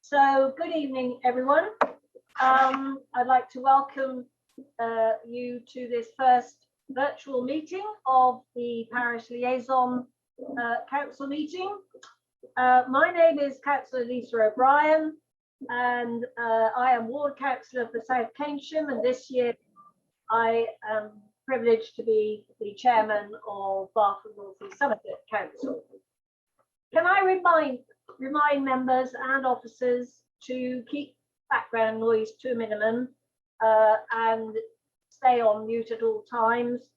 So good evening, everyone. I'd like to welcome you to this first virtual meeting of the Parish Liaison Council meeting. My name is Councillor Lisa O'Brien, and I am Ward Councillor for South Keynsham, and this year I am privileged to be the Chairman of Bath and North East Somerset Council. Can I remind members and officers to keep background noise to a minimum and stay on mute at all times.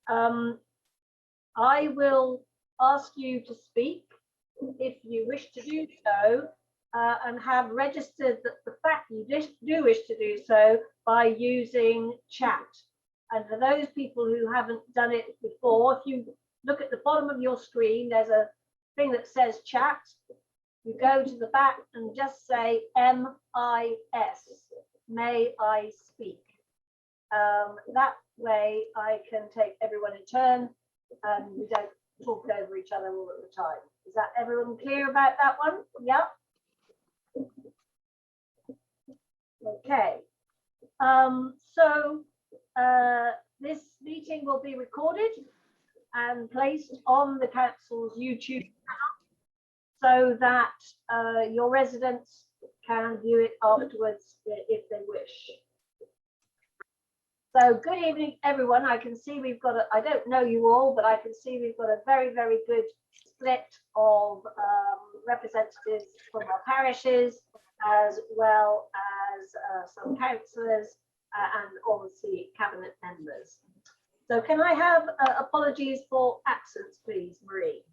I will ask you to speak if you wish to do so and have registered the fact you do wish to do so by using chat. And for those people who haven't done it before, if you look at the bottom of your screen, there's a thing that says chat. You go to the back and just say MIS, may I speak. That way I can take everyone in turn and we don't talk over each other all at the time. Is that everyone clear about that one? Yeah. Okay. This meeting will be recorded and placed on the council's YouTube channel so that your residents can view it afterwards if they wish. So good evening, everyone. I can see we've got I don't know you all, but I can see we've got a very, very good split of representatives from our parishes, as well as some councillors and obviously cabinet members. So can I have apologies for absence, please, Marie?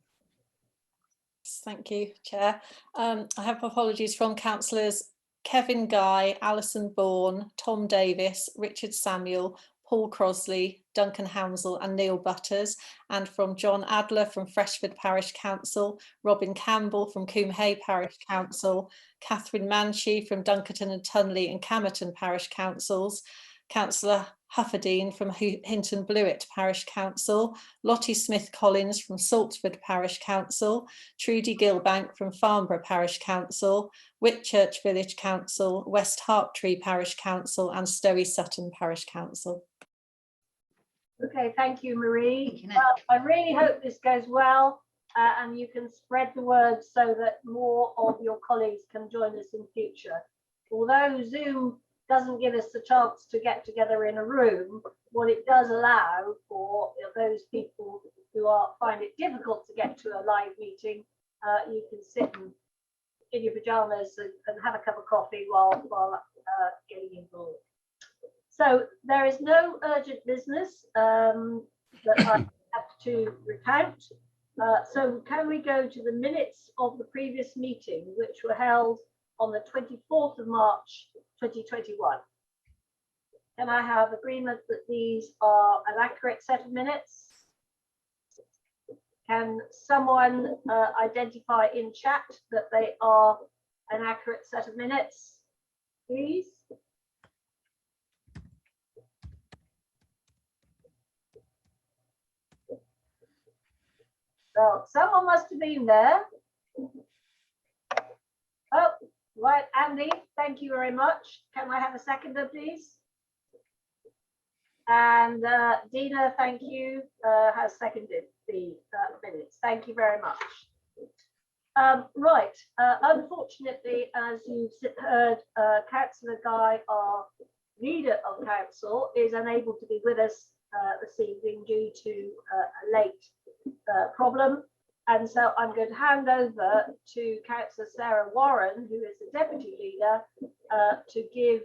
Thank you, Chair. I have apologies from councillors Kevin Guy, Alison Bourne, Tom Davis, Richard Samuel, Paul Crosley, Duncan Hounsell and Neil Butters, and from John Adler from Freshford Parish Council, Robin Campbell from Coombe Hay Parish Council, Catherine Manshee from Dunkerton and Tunley and Camerton Parish Councils, Councillor Hufferdine from Hinton Blewett Parish Council, Lottie Smith-Collins from Saltford Parish Council, Trudy Gilbank from Farnborough Parish Council, Whitchurch Village Council, West Harptree Parish Council and Stowe Sutton Parish Council. Okay, thank you, Marie. Well, I really hope this goes well and you can spread the word so that more of your colleagues can join us in future. Although Zoom doesn't give us the chance to get together in a room, what it does allow for those people who find it difficult to get to a live meeting, you can sit in your pajamas and have a cup of coffee while getting involved. So there is no urgent business that I have to recount. So can we go to the minutes of the previous meeting, which were held on the 24th of March 2021. Can I have agreement that these are an accurate set of minutes? Can someone identify in chat that they are an accurate set of minutes, please? Well, someone must have been there. Oh, right, Andy, thank you very much. Can I have a seconder, please? And Dina, thank you, has seconded the minutes. Thank you very much. Right, unfortunately, as you've heard, Councillor Guy, our leader of council, is unable to be with us this evening due to a late problem. And so I'm going to hand over to Councillor Sarah Warren, who is the Deputy Leader, to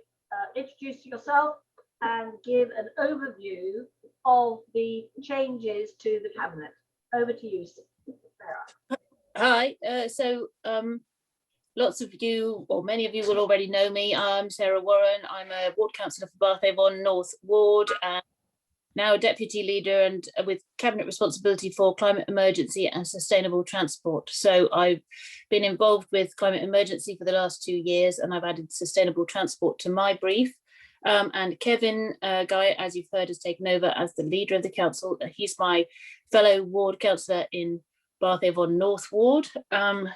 introduce yourself and give an overview of the changes to the Cabinet. Over to you, Sarah. Hi, lots of you, or many of you will already know me. I'm Sarah Warren. I'm a Ward Councillor for Bath Avon North Ward and now a Deputy Leader and with Cabinet responsibility for climate emergency and sustainable transport. So I've been involved with climate emergency for the last 2 years and I've added sustainable transport to my brief. And Kevin Guy, as you've heard, has taken over as the leader of the council. He's my fellow Ward Councillor in Bath Avon North Ward.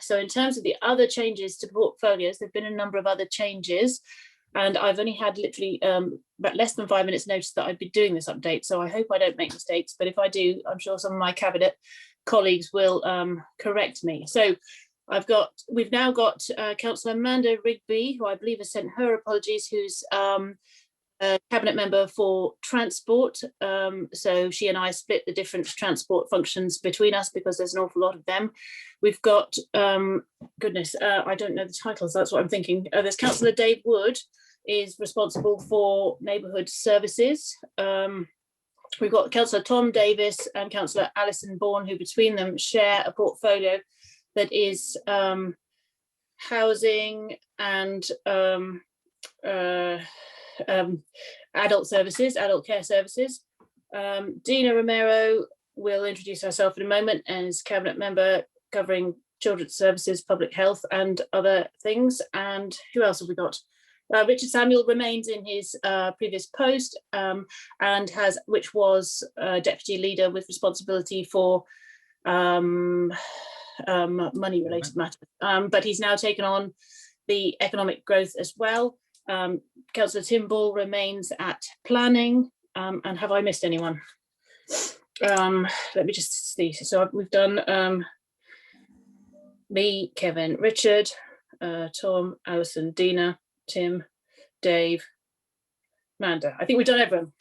So in terms of the other changes to portfolios, there have been a number of other changes, and I've only had literally about less than 5 minutes notice that I'd be doing this update. So I hope I don't make mistakes, but if I do, I'm sure some of my cabinet colleagues will correct me. So we've now got Councillor Amanda Rigby, who I believe has sent her apologies, who's a cabinet member for transport. So she and I split the different transport functions between us because there's an awful lot of them. We've got, goodness, I don't know the titles, that's what I'm thinking. There's Councillor Dave Wood is responsible for neighbourhood services. We've got Councillor Tom Davis and Councillor Alison Bourne, who between them share a portfolio that is housing and adult services, adult care services. Dina Romero will introduce herself in a moment as cabinet member covering children's services, public health and other things. And who else have we got? Richard Samuel remains in his previous post and which was deputy leader with responsibility for money related matters, but he's now taken on the economic growth as well. Councillor Tim Ball remains at planning, and have I missed anyone? Let me just see. So we've done me, Kevin, Richard, Tom, Alison, Dina, Tim, Dave, Amanda. I think we've done everyone.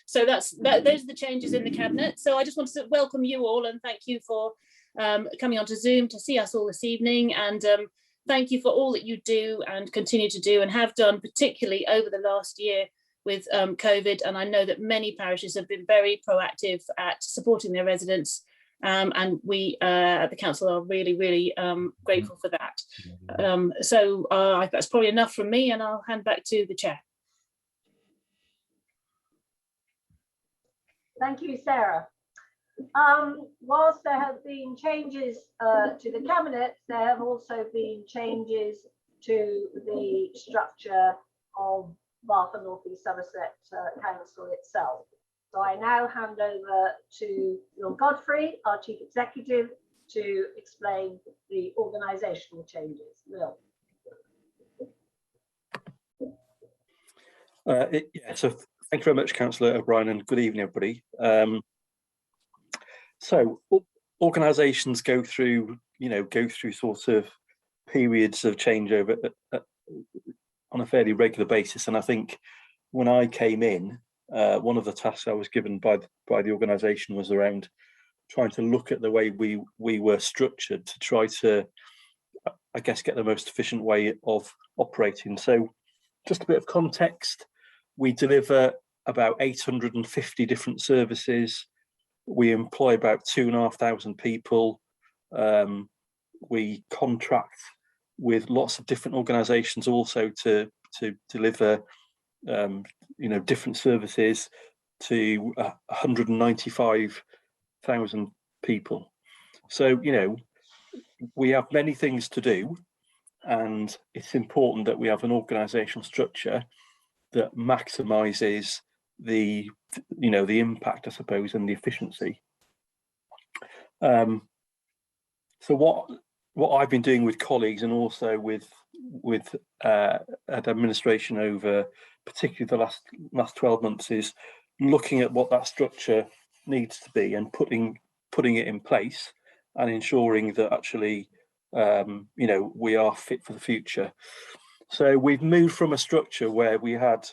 So those are the changes in the cabinet. So I just wanted to welcome you all and thank you for coming onto Zoom to see us all this evening, and thank you for all that you do and continue to do and have done, particularly over the last year with COVID. And I know that many parishes have been very proactive at supporting their residents, and we at the council are really, really grateful for that. So that's probably enough from me, and I'll hand back to the chair. Thank you, Sarah. Whilst there have been changes to the cabinet, there have also been changes to the structure of Bath and North East Somerset Council itself. So I now hand over to Will Godfrey, our Chief Executive, to explain the organisational changes. Will. So thank you very much, Councillor O'Brien, and good evening, everybody. So organisations go through sort of periods of changeover on a fairly regular basis, and I think when I came in, one of the tasks I was given by the organisation was around trying to look at the way we were structured to try to, I guess, get the most efficient way of operating. So just a bit of context: we deliver about 850 different services. We employ about 2,500 people. We contract with lots of different organisations also to deliver different services to 195,000 people. So we have many things to do, and it's important that we have an organisational structure that maximises the impact, I suppose, and the efficiency. So what I've been doing with colleagues and also with administration over particularly the last 12 months is looking at what that structure needs to be and putting it in place and ensuring that actually we are fit for the future. So we've moved from a structure where we had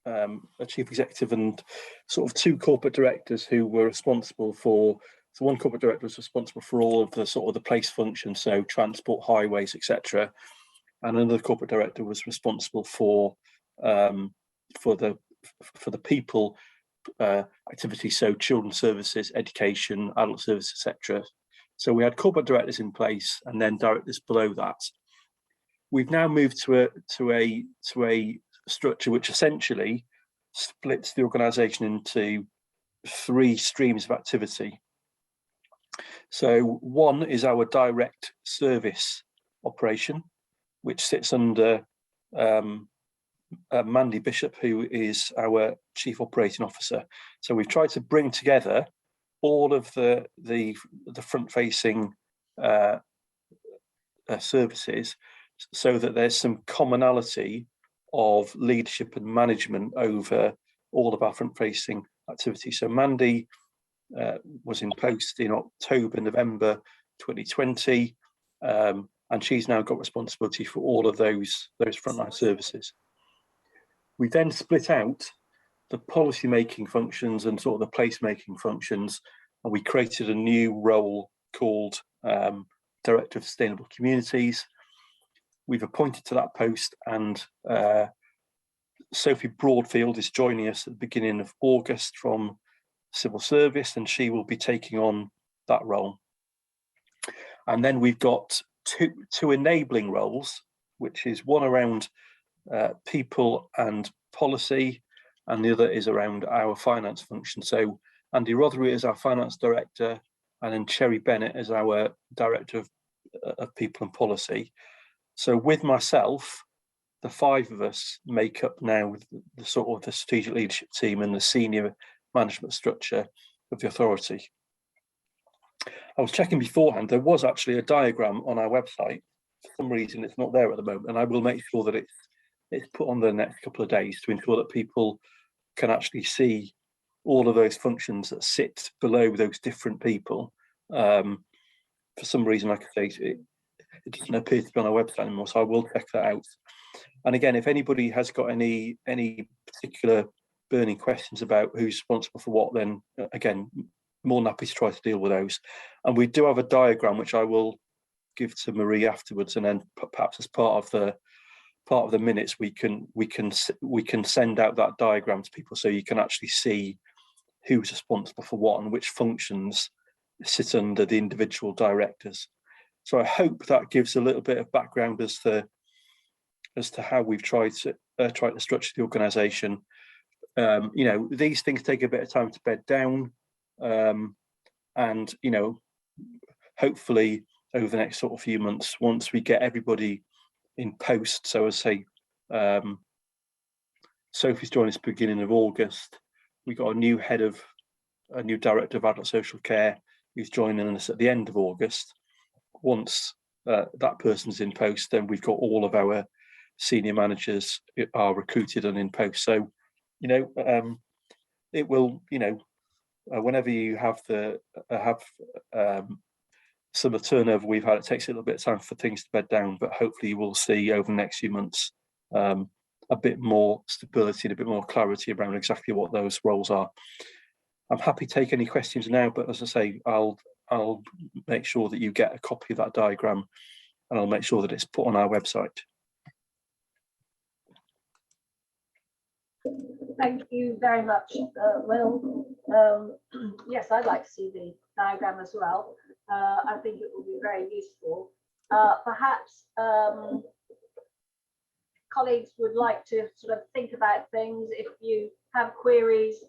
a chief executive and sort of two corporate directors who were responsible for. So one corporate director was responsible for all of the sort of the place functions, so transport, highways, etc., and another corporate director was responsible for the people activities, so children's services, education, adult services, etc. So we had corporate directors in place and then directors below that. We've now moved to a structure which essentially splits the organisation into three streams of activity. So one is our direct service operation, which sits under Mandy Bishop, who is our Chief Operating Officer. So we've tried to bring together all of the front-facing services, so that there's some commonality of leadership and management over all of our front-facing activities. So Mandy was in post in October, November 2020, and she's now got responsibility for all of those frontline services. We then split out the policy making functions and sort of the place-making functions, and we created a new role called Director of Sustainable Communities. We've appointed to that post, and Sophie Broadfield is joining us at the beginning of August from Civil Service, and she will be taking on that role. And then we've got two enabling roles, which is one around people and policy, and the other is around our finance function. So Andy Rothery is our finance director, and then Cherry Bennett is our director of people and policy. So with myself, the five of us make up now the sort of the strategic leadership team and the senior management structure of the authority. I was checking beforehand, there was actually a diagram on our website. For some reason it's not there at the moment, and I will make sure that it's put on the next couple of days to ensure that people can actually see all of those functions that sit below those different people. For some reason, like I say, it doesn't appear to be on our website anymore, so I will check that out. And again, if anybody has got any particular burning questions about who's responsible for what, then again, more than happy to try to deal with those. And we do have a diagram which I will give to Marie afterwards, and then perhaps as part of the minutes we can send out that diagram to people, so you can actually see who's responsible for what and which functions sit under the individual directors. So I hope that gives a little bit of background as to how we've tried to structure the organisation. You know, these things take a bit of time to bed down, and you know, hopefully over the next sort of few months, once we get everybody in post, so as say, Sophie's joining us beginning of August. We got a new director of adult social care who's joining us at the end of August. Once that person's in post, then we've got all of our senior managers are recruited and in post. So, you know, it will, you know, whenever you have some of the turnover we've had, it takes a little bit of time for things to bed down, but hopefully you will see over the next few months a bit more stability and a bit more clarity around exactly what those roles are. I'm happy to take any questions now, but as I say, I'll make sure that you get a copy of that diagram, and I'll make sure that it's put on our website. Thank you very much, Will. Yes, I'd like to see the diagram as well. I think it will be very useful. Perhaps colleagues would like to sort of think about things. If you have queries,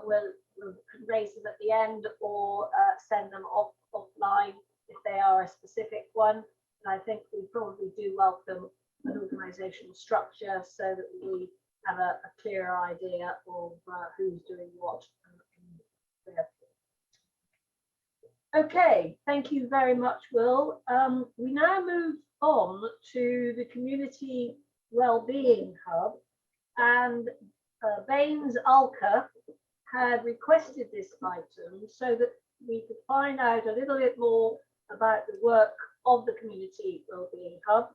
we'll raise them at the end, or send them offline if they are a specific one. And I think we probably do welcome an organisational structure so that we have a clearer idea of who's doing what. Okay, thank you very much, Will. We now move on to the Community Wellbeing Hub, and Baines Alka had requested this item so that we could find out a little bit more about the work of the Community Wellbeing Hub,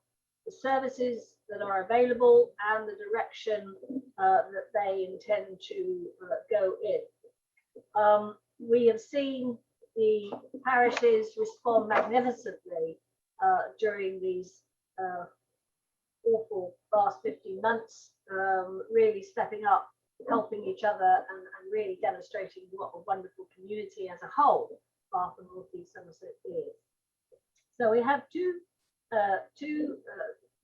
the services that are available, and the direction that they intend to go in. We have seen the parishes respond magnificently during these awful last 15 months, really stepping up, helping each other, and really demonstrating what a wonderful community as a whole Bath and North East Somerset is. So we have two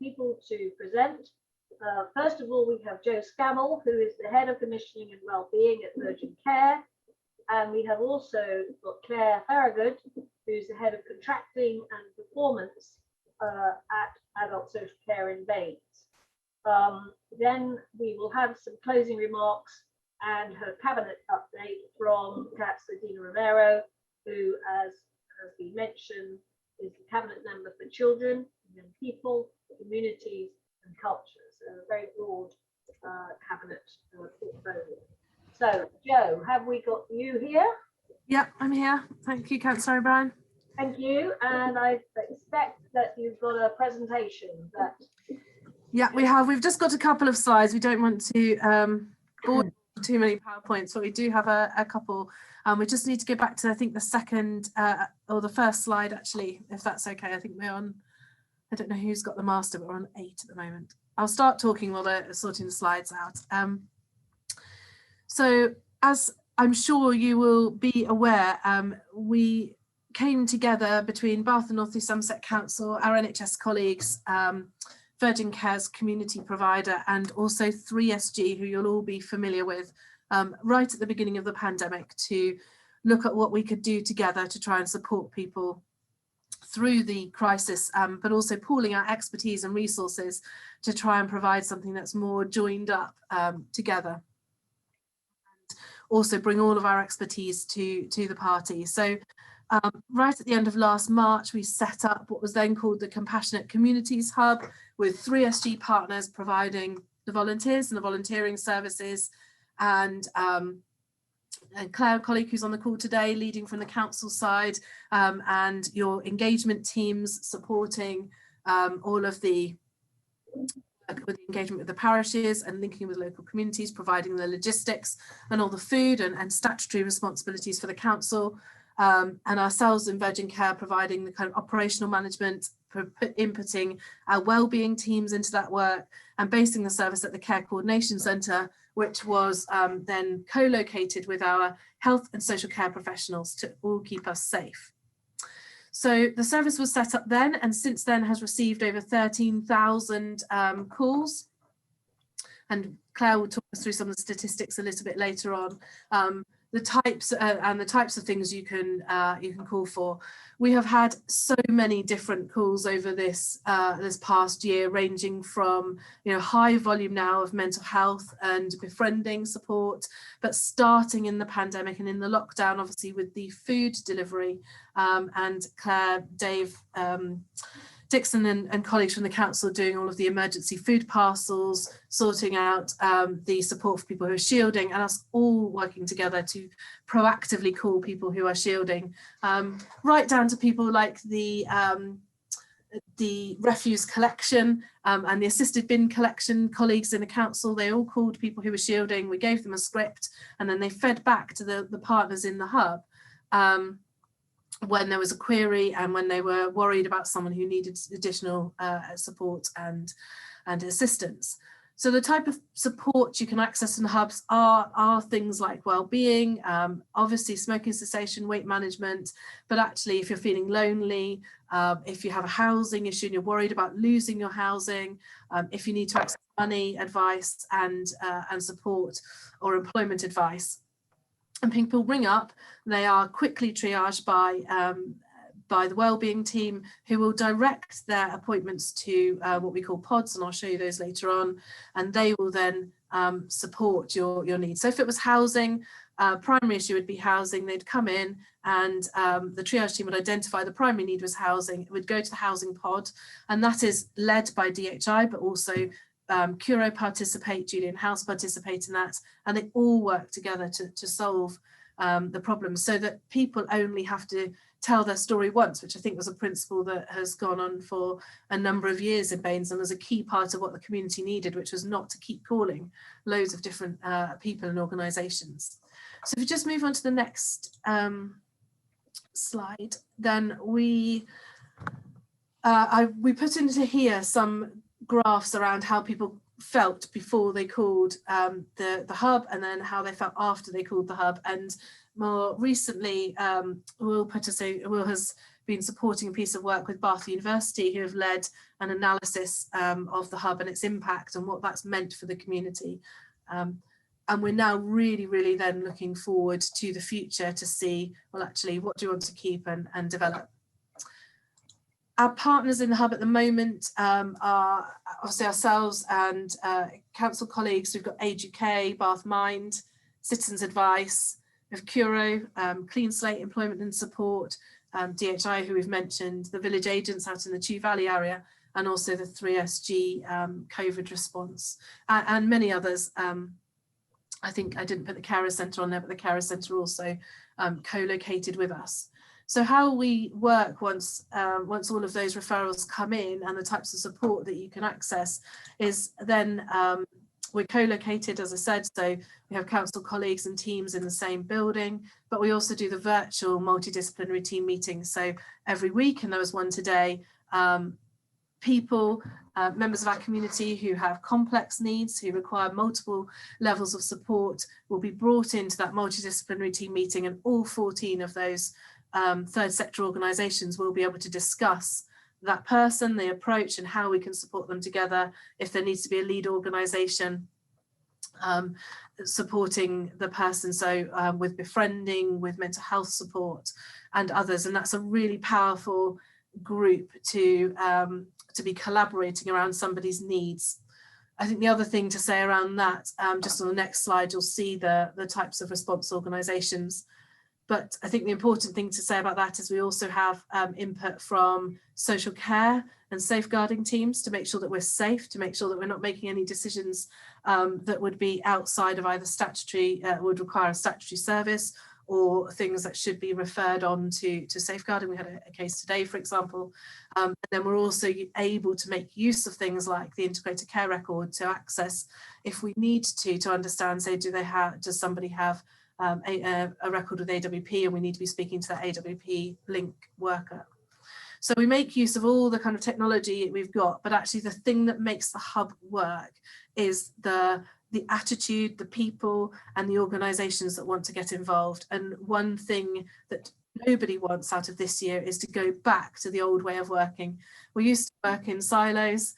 people to present. First of all, we have Jo Scammell, who is the Head of Commissioning and Wellbeing at Virgin Care. And we have also got Claire Farragut, who's the Head of Contracting and Performance at Adult Social Care in Baines. Then we will have some closing remarks and her cabinet update from Councillor Dina Romero, who, as as we mentioned, is the cabinet member for children, young people, communities and culture. So a very broad cabinet portfolio. So Jo, have we got you here? Yeah, I'm here. Thank you, Councillor O'Brien. Thank you. And I expect that you've got a presentation that. Yeah, we have. We've just got a couple of slides. We don't want to bore too many PowerPoints, but we do have a couple. We just need to go back to, I think, the second or the first slide, actually, if that's okay. I think we're on, I don't know who's got the master, but we're on 8 at the moment. I'll start talking while they're sorting the slides out. So as I'm sure you will be aware, we came together between Bath and North East Somerset Council, our NHS colleagues, Virgin Care's community provider, and also 3SG, who you'll all be familiar with, right at the beginning of the pandemic, to look at what we could do together to try and support people through the crisis, but also pooling our expertise and resources to try and provide something that's more joined up together. And also bring all of our expertise to the party. So right at the end of last March, we set up what was then called the Compassionate Communities Hub, with 3SG partners providing the volunteers and the volunteering services, and Claire, a colleague who's on the call today, leading from the council side, and your engagement teams supporting all of the with the engagement with the parishes and linking with local communities, providing the logistics and all the food and statutory responsibilities for the council, and ourselves in Virgin Care providing the kind of operational management, inputting our wellbeing teams into that work, and basing the service at the Care Coordination Centre, which was then co-located with our health and social care professionals to all keep us safe. So the service was set up then, and since then has received over 13,000 calls. And Claire will talk us through some of the statistics a little bit later on. The types and the types of things you can call for. We have had so many different calls over this this past year, ranging from high volume now of mental health and befriending support, but starting in the pandemic and in the lockdown, obviously with the food delivery, and Claire, Dave, Dixon and colleagues from the council doing all of the emergency food parcels, sorting out the support for people who are shielding, and us all working together to proactively call people who are shielding, right down to people like the refuse collection and the assisted bin collection colleagues in the council. They all called people who were shielding. We gave them a script, and then they fed back to the partners in the hub when there was a query and when they were worried about someone who needed additional support and assistance. So the type of support you can access in the hubs are things like well-being, obviously smoking cessation, weight management, but actually if you're feeling lonely, if you have a housing issue and you're worried about losing your housing, if you need to access money advice and support or employment advice. And people ring up, they are quickly triaged by the wellbeing team, who will direct their appointments to what we call pods, and I'll show you those later on, and they will then support your needs. So if it was housing, primary issue would be housing, they'd come in and the triage team would identify the primary need was housing. It would go to the housing pod, and that is led by DHI, but also Curo participate, Julian House participate in that, and they all work together to solve the problem, so that people only have to tell their story once, which I think was a principle that has gone on for a number of years in Baines and was a key part of what the community needed, which was not to keep calling loads of different people and organisations. So if we just move on to the next slide, then we put into here some graphs around how people felt before they called the hub, and then how they felt after they called the hub. And more recently, Will has been supporting a piece of work with Bath University, who have led an analysis of the hub and its impact and what that's meant for the community. And we're now really then looking forward to the future to see, well, actually, what do we want to keep and develop? Our partners in the hub at the moment are obviously ourselves and council colleagues. We've got Age UK, Bath Mind, Citizens Advice, we have Curo, Clean Slate Employment and Support, DHI, who we've mentioned, the village agents out in the Chew Valley area, and also the 3SG COVID response, and many others. I think I didn't put the carer centre on there, but the carer centre also co-located with us. So how we work once all of those referrals come in and the types of support that you can access is then we're co-located, as I said, so we have council colleagues and teams in the same building, but we also do the virtual multidisciplinary team meetings. So every week, and there was one today, people, members of our community who have complex needs, who require multiple levels of support, will be brought into that multidisciplinary team meeting, and all 14 of those third sector organisations will be able to discuss that person, the approach, and how we can support them together. If there needs to be a lead organisation supporting the person, so with befriending, with mental health support and others, and that's a really powerful group to be collaborating around somebody's needs. I think the other thing to say around that, just on the next slide, you'll see the types of response organisations. But I think the important thing to say about that is we also have input from social care and safeguarding teams to make sure that we're safe, to make sure that we're not making any decisions that would be outside of either statutory, would require a statutory service, or things that should be referred on to safeguarding. We had a case today, for example. And then we're also able to make use of things like the integrated care record to access, if we need to understand, say, does somebody have a record with AWP and we need to be speaking to that AWP link worker. So we make use of all the kind of technology we've got, but actually the thing that makes the hub work is the attitude, the people and the organisations that want to get involved. And one thing that nobody wants out of this year is to go back to the old way of working. We used to work in silos.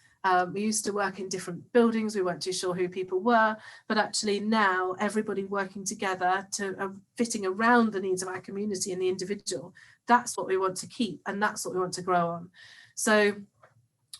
We used to work in different buildings. We weren't too sure who people were, but actually now everybody working together to fitting around the needs of our community and the individual. That's what we want to keep, and that's what we want to grow on. So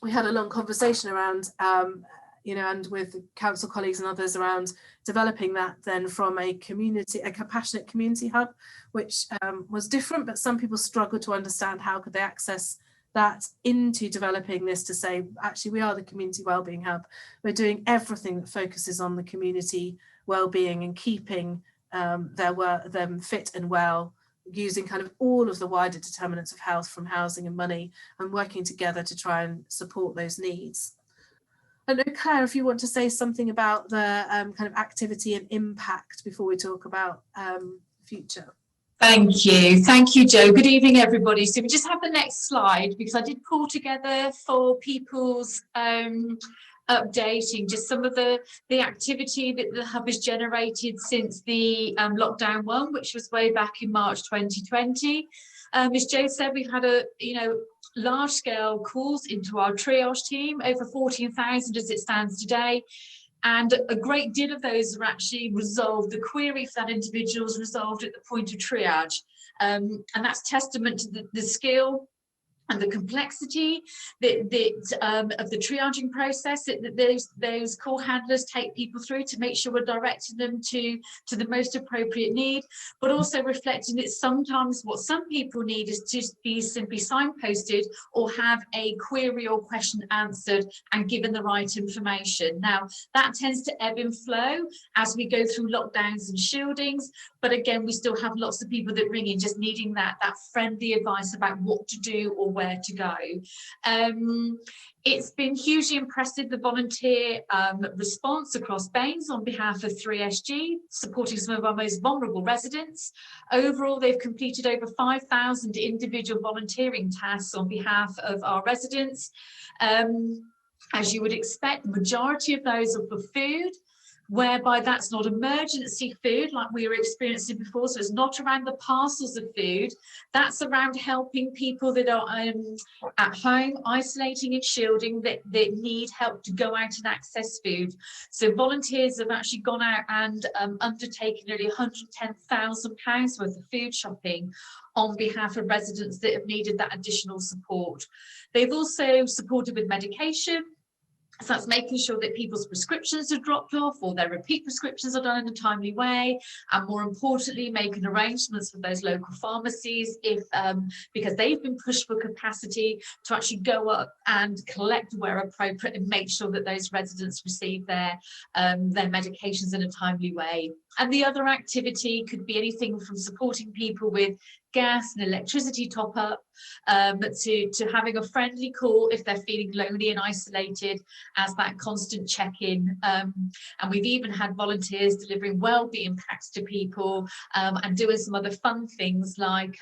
we had a long conversation around, and with council colleagues and others around developing that then from a compassionate community hub, which was different, but some people struggle to understand how could they access that into developing this to say, actually, we are the community wellbeing hub. We're doing everything that focuses on the community wellbeing and keeping them fit and well, using kind of all of the wider determinants of health from housing and money, and working together to try and support those needs. I don't know, Claire, if you want to say something about the kind of activity and impact before we talk about future. Thank you, Jo. Good evening, everybody. So we just have the next slide, because I did pull together for people's updating just some of the activity that the hub has generated since the lockdown one, which was way back in March 2020. As Jo said, we've had large-scale calls into our triage team, over 14,000 as it stands today. And a great deal of those are actually resolved. The query for that individual is resolved at the point of triage. And that's testament to the skill and the complexity of the triaging process that those call handlers take people through to make sure we're directing them to the most appropriate need, but also reflecting that sometimes what some people need is just be simply signposted or have a query or question answered and given the right information. Now, that tends to ebb and flow as we go through lockdowns and shieldings, but again, we still have lots of people that ring in just needing that friendly advice about what to do or where to go. It's been hugely impressive, the volunteer response across Baines on behalf of 3SG, supporting some of our most vulnerable residents. Overall, they've completed over 5,000 individual volunteering tasks on behalf of our residents. As you would expect, the majority of those are for food, whereby that's not emergency food like we were experiencing before. So it's not around the parcels of food. That's around helping people that are at home, isolating and shielding, that need help to go out and access food. So volunteers have actually gone out and undertaken nearly £110,000 worth of food shopping on behalf of residents that have needed that additional support. They've also supported with medication. So that's making sure that people's prescriptions are dropped off or their repeat prescriptions are done in a timely way, and more importantly, making arrangements with those local pharmacies if because they've been pushed for capacity to actually go up and collect where appropriate and make sure that those residents receive their medications in a timely way. And the other activity could be anything from supporting people with gas and electricity top up to having a friendly call if they're feeling lonely and isolated as that constant check-in. And we've even had volunteers delivering wellbeing packs to people and doing some other fun things like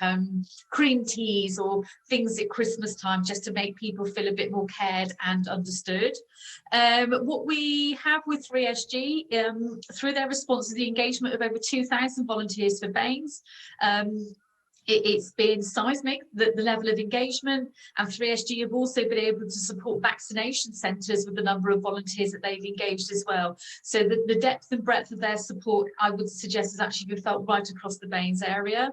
cream teas or things at Christmas time just to make people feel a bit more cared and understood. What we have with 3SG, through their response to the engagement of over 2,000 volunteers for BAMES, it's been seismic, the level of engagement, and 3SG have also been able to support vaccination centres with the number of volunteers that they've engaged as well. So the depth and breadth of their support, I would suggest, has actually been felt right across the BAMES area.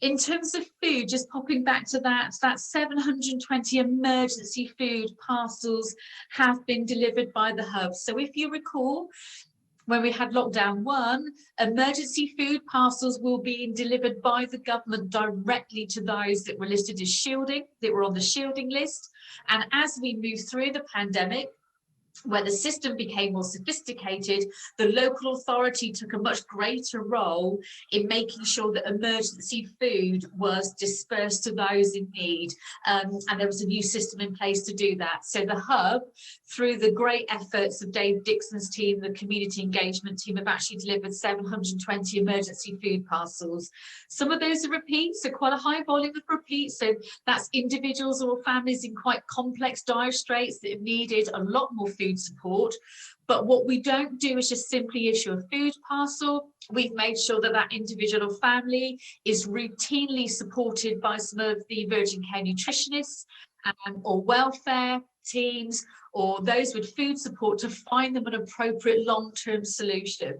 In terms of food, just popping back to that 720 emergency food parcels have been delivered by the hub. So if you recall, when we had lockdown 1, emergency food parcels will be delivered by the government directly to those that were listed as shielding, that were on the shielding list. And as we move through the pandemic, where the system became more sophisticated, the local authority took a much greater role in making sure that emergency food was dispersed to those in need. And there was a new system in place to do that. So the hub, through the great efforts of Dave Dixon's team, the community engagement team, have actually delivered 720 emergency food parcels. Some of those are repeats, so quite a high volume of repeats. So that's individuals or families in quite complex dire straits that have needed a lot more food support. But what we don't do is just simply issue a food parcel. We've made sure that that individual or family is routinely supported by some of the Virgin Care nutritionists or welfare teams or those with food support to find them an appropriate long-term solution.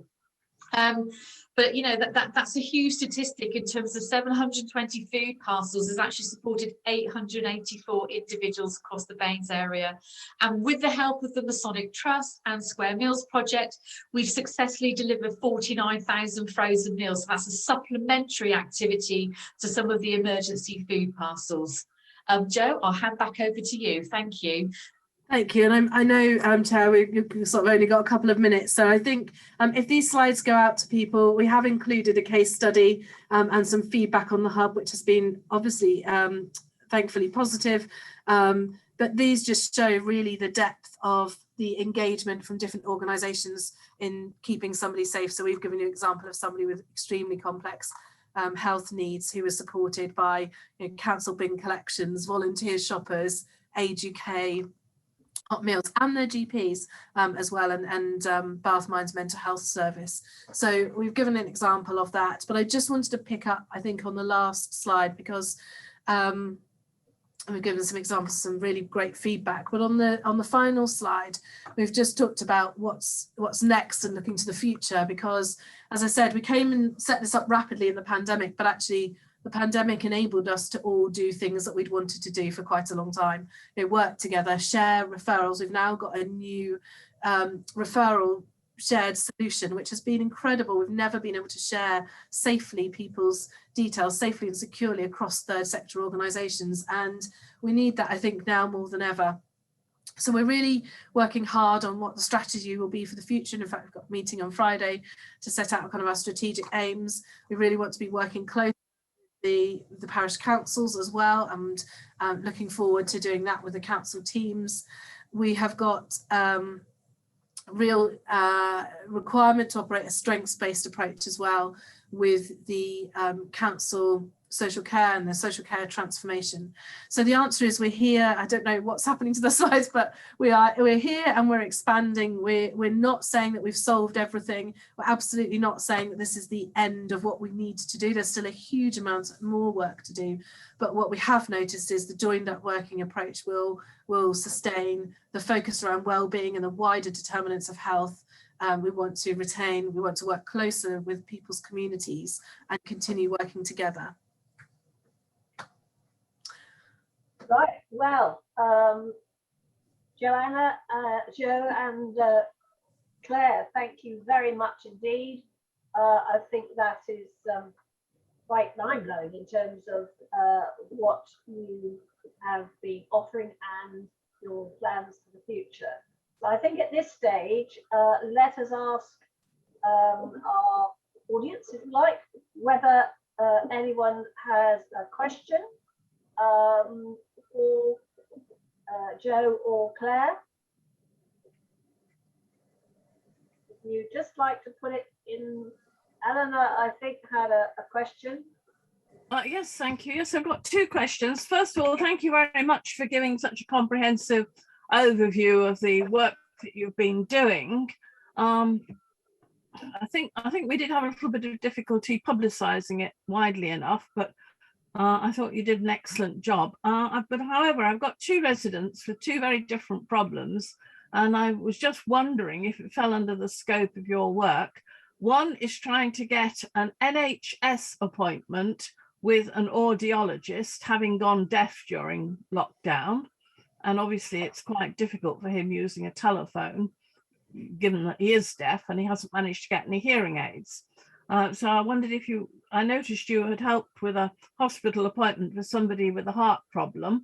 But you know, that's a huge statistic in terms of 720 food parcels has actually supported 884 individuals across the BAMES area. And with the help of the Masonic Trust and Square Meals Project, we've successfully delivered 49,000 frozen meals. So that's a supplementary activity to some of the emergency food parcels. Jo, I'll hand back over to you. Thank you. Thank you. And I know, Chair, we've sort of only got a couple of minutes. So I think if these slides go out to people, we have included a case study and some feedback on the hub, which has been obviously, thankfully positive. But these just show really the depth of the engagement from different organisations in keeping somebody safe. So we've given you an example of somebody with extremely complex health needs who was supported by council bin collections, volunteer shoppers, Age UK, Hot Meals and their GPs as well, and Bath Minds Mental Health Service. So we've given an example of that, but I just wanted to pick up, I think, on the last slide because we've given some examples, some really great feedback. But on the final slide, we've just talked about what's next and looking to the future, because as I said, we came and set this up rapidly in the pandemic, but actually the pandemic enabled us to all do things that we'd wanted to do for quite a long time. Work together, share referrals. We've now got a new referral shared solution, which has been incredible. We've never been able to share safely people's details safely and securely across third sector organisations. And we need that, I think, now more than ever. So we're really working hard on what the strategy will be for the future. And in fact, we've got a meeting on Friday to set out kind of our strategic aims. We really want to be working closely with the parish councils as well, and looking forward to doing that with the council teams. We have got real requirement to operate a strengths-based approach as well with the council social care and the social care transformation. So the answer is we're here. I don't know what's happening to the slides, but we're here and we're expanding. We're not saying that we've solved everything. We're absolutely not saying that this is the end of what we need to do. There's still a huge amount more work to do. But what we have noticed is the joined up working approach will sustain the focus around well-being and the wider determinants of health. We want to retain, we want to work closer with people's communities and continue working together. Right, well, Joanna, Joe and Claire, thank you very much indeed. I think that is quite mind-blowing in terms of what you have been offering and your plans for the future. So I think at this stage, let us ask our audience, if you like, whether anyone has a question for Joe or Claire. If you'd just like to put it in. Eleanor, I think, had a question. Yes, thank you. Yes, I've got two questions. First of all, thank you very much for giving such a comprehensive overview of the work that you've been doing. I think we did have a little bit of difficulty publicising it widely enough, but I thought you did an excellent job. But however, I've got two residents with two very different problems, and I was just wondering if it fell under the scope of your work. One is trying to get an NHS appointment with an audiologist, having gone deaf during lockdown. And obviously it's quite difficult for him using a telephone, given that he is deaf and he hasn't managed to get any hearing aids. So I wondered if I noticed you had helped with a hospital appointment for somebody with a heart problem.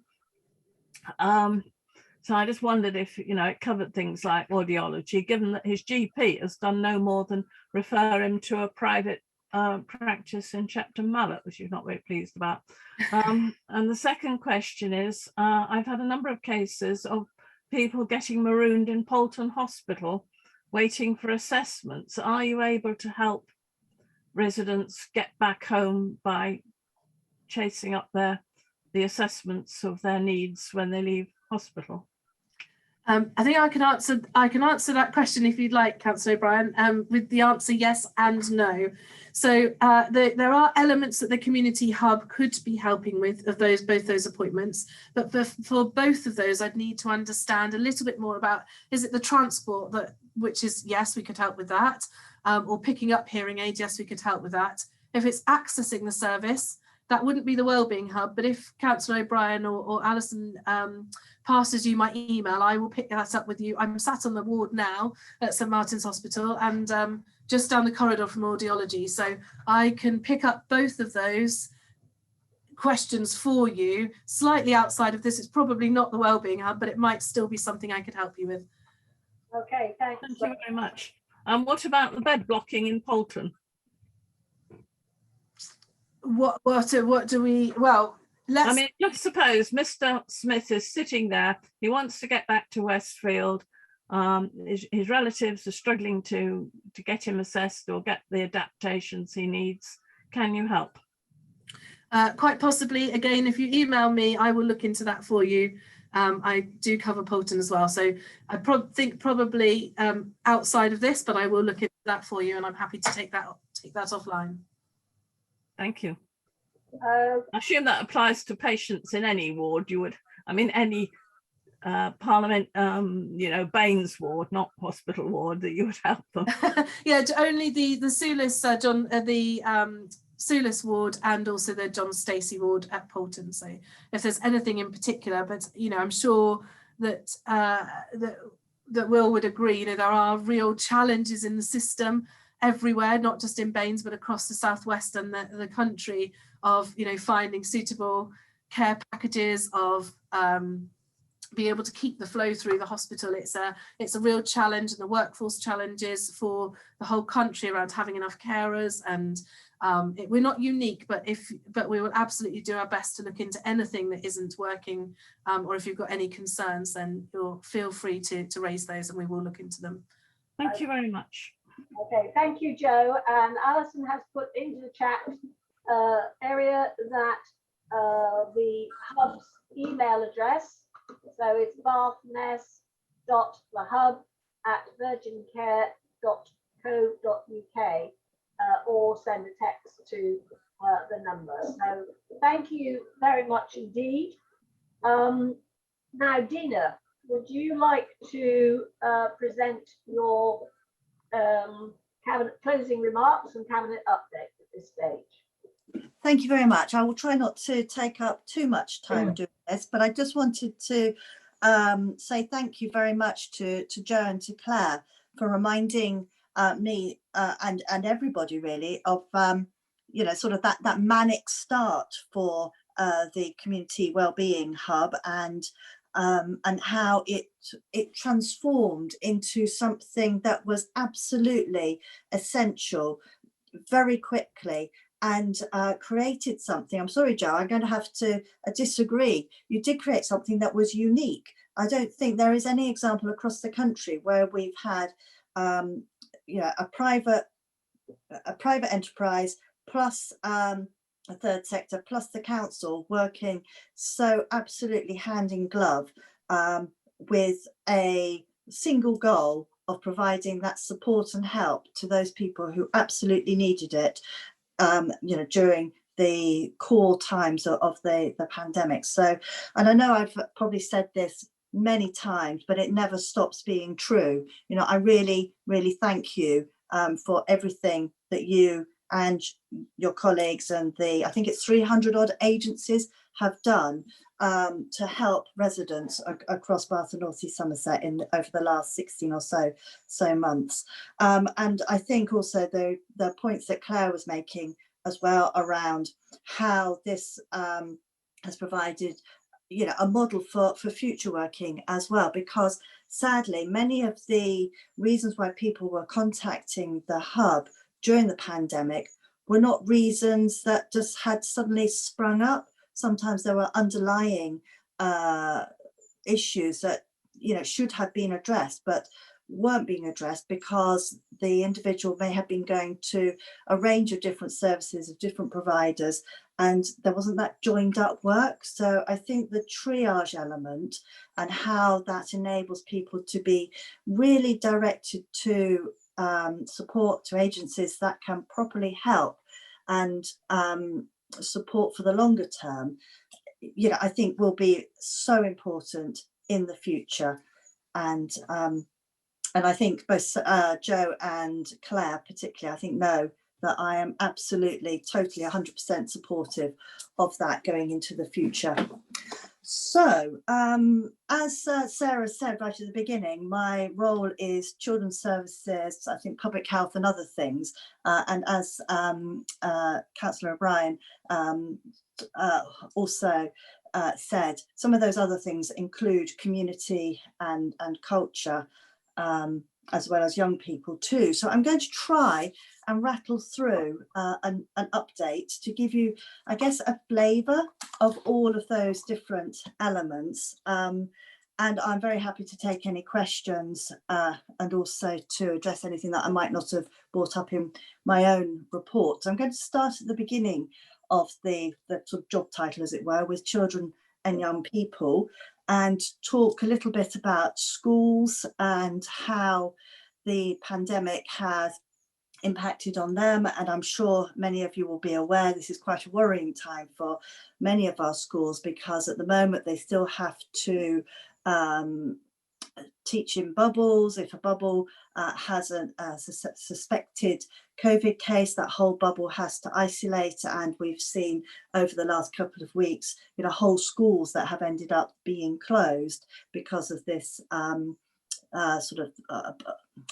So I just wondered if, it covered things like audiology, given that his GP has done no more than refer him to a private practice in Shepton Mallet, which he's not very pleased about. And the second question is, I've had a number of cases of people getting marooned in Poulton Hospital, waiting for assessments. Are you able to help residents get back home by chasing up the assessments of their needs when they leave hospital? I think I can answer that question if you'd like, Councillor O'Brien, with the answer yes and no. So there are elements that the community hub could be helping with of both those appointments, but for both of those I'd need to understand a little bit more about, is it the transport which is, yes, we could help with that, or picking up hearing aids, yes, we could help with that. If it's accessing the service, that wouldn't be the Wellbeing Hub, but if Councillor O'Brien or Alison passes you my email, I will pick that up with you. I'm sat on the ward now at St Martin's Hospital and just down the corridor from audiology, so I can pick up both of those questions for you. Slightly outside of this, it's probably not the Wellbeing Hub, but it might still be something I could help you with. Okay, thanks. Thank you very much. And what about the bed blocking in Poulton? What do we, well, let's, I mean, just suppose Mr. Smith is sitting there, he wants to get back to Westfield, his relatives are struggling to get him assessed or get the adaptations he needs. Can you help? Quite possibly. Again, if you email me, I will look into that for you. I do cover Poulton as well, so I think probably outside of this, but I will look into that for you, and I'm happy to take that offline. Thank you. I assume that applies to patients in any ward. You would, I mean, any Parliament, Baines ward, not hospital ward, that you would help them. Yeah, only the Sulis Sulis ward and also the John Stacey ward at Poulton. So if there's anything in particular, but I'm sure that that Will would agree. There are real challenges in the system everywhere, not just in Baines, but across the southwest and the country, of finding suitable care packages, of be able to keep the flow through the hospital. It's a real challenge, and the workforce challenges for the whole country around having enough carers. And we're not unique, but we will absolutely do our best to look into anything that isn't working, or if you've got any concerns, then feel free to raise those and we will look into them. Thank you very much. Okay, thank you, Joe. And Alison has put into the chat area that the hub's email address, so it's bathness.thehub@virgincare.co.uk, or send a text to the number. So thank you very much indeed. Now, Dina, would you like to present your cabinet closing remarks and cabinet update at this stage? Thank you very much. I will try not to take up too much time doing this, but I just wanted to say thank you very much to Joe and to Claire for reminding me and everybody really of you know, sort of that manic start for the Community Wellbeing Hub, and how it transformed into something that was absolutely essential very quickly, and created something. I'm sorry, Joe, I'm going to have to disagree. You did create something that was unique. I don't think there is any example across the country where we've had you know, a private enterprise plus a third sector plus the council working so absolutely hand in glove with a single goal of providing that support and help to those people who absolutely needed it, you know, during the core times of the pandemic. So, and I know I've probably said this many times, but it never stops being true. You know, I really, really thank you for everything that you and your colleagues and the, I think it's 300 odd agencies have done to help residents across Bath and North East Somerset over the last 16 or so months. And I think also the points that Claire was making as well around how this has provided, you know, a model for future working as well, because sadly many of the reasons why people were contacting the hub during the pandemic were not reasons that just had suddenly sprung up. Sometimes there were underlying issues that, you know, should have been addressed but weren't being addressed because the individual may have been going to a range of different services of different providers, and there wasn't that joined up work. So I think the triage element and how that enables people to be really directed to support, to agencies that can properly help and support for the longer term, you know, I think will be so important in the future. And I think both Joe and Claire particularly, I think, know that I am absolutely, totally 100% supportive of that going into the future. So as Sarah said right at the beginning, my role is children's services, I think public health and other things. And as Councillor O'Brien also said, some of those other things include community and culture, as well as young people too. So I'm going to try and rattle through an update to give you, I guess, a flavour of all of those different elements. And I'm very happy to take any questions and also to address anything that I might not have brought up in my own report. So I'm going to start at the beginning of the sort of job title, as it were, with children and young people, and talk a little bit about schools and how the pandemic has impacted on them. And I'm sure many of you will be aware this is quite a worrying time for many of our schools, because at the moment they still have to teach in bubbles. If a bubble has a suspected COVID case, that whole bubble has to isolate. And we've seen over the last couple of weeks, you know, whole schools that have ended up being closed because of this sort of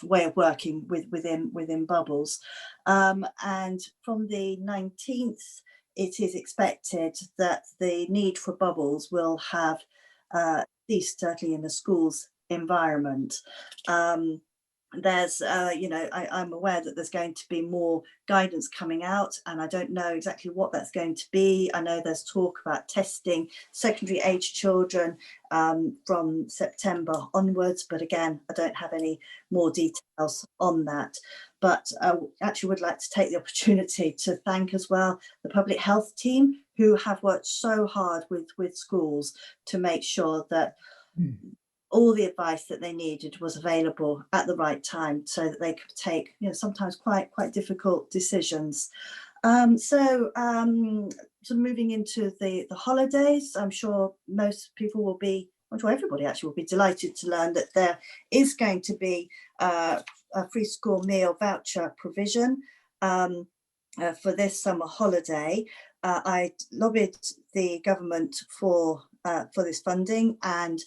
way of working within bubbles. And from the 19th, it is expected that the need for bubbles will have ceased, certainly in the schools environment. There's you know, I'm aware that there's going to be more guidance coming out, and I don't know exactly what that's going to be. I know there's talk about testing secondary age children from September onwards, but again, I don't have any more details on that. But I actually would like to take the opportunity to thank as well the public health team, who have worked so hard with schools to make sure that all the advice that they needed was available at the right time, so that they could take, you know, sometimes quite difficult decisions. So moving into the holidays, I'm sure most people will be, I'm sure everybody actually will be delighted to learn that there is going to be a free school meal voucher provision for this summer holiday. I lobbied the government for this funding, and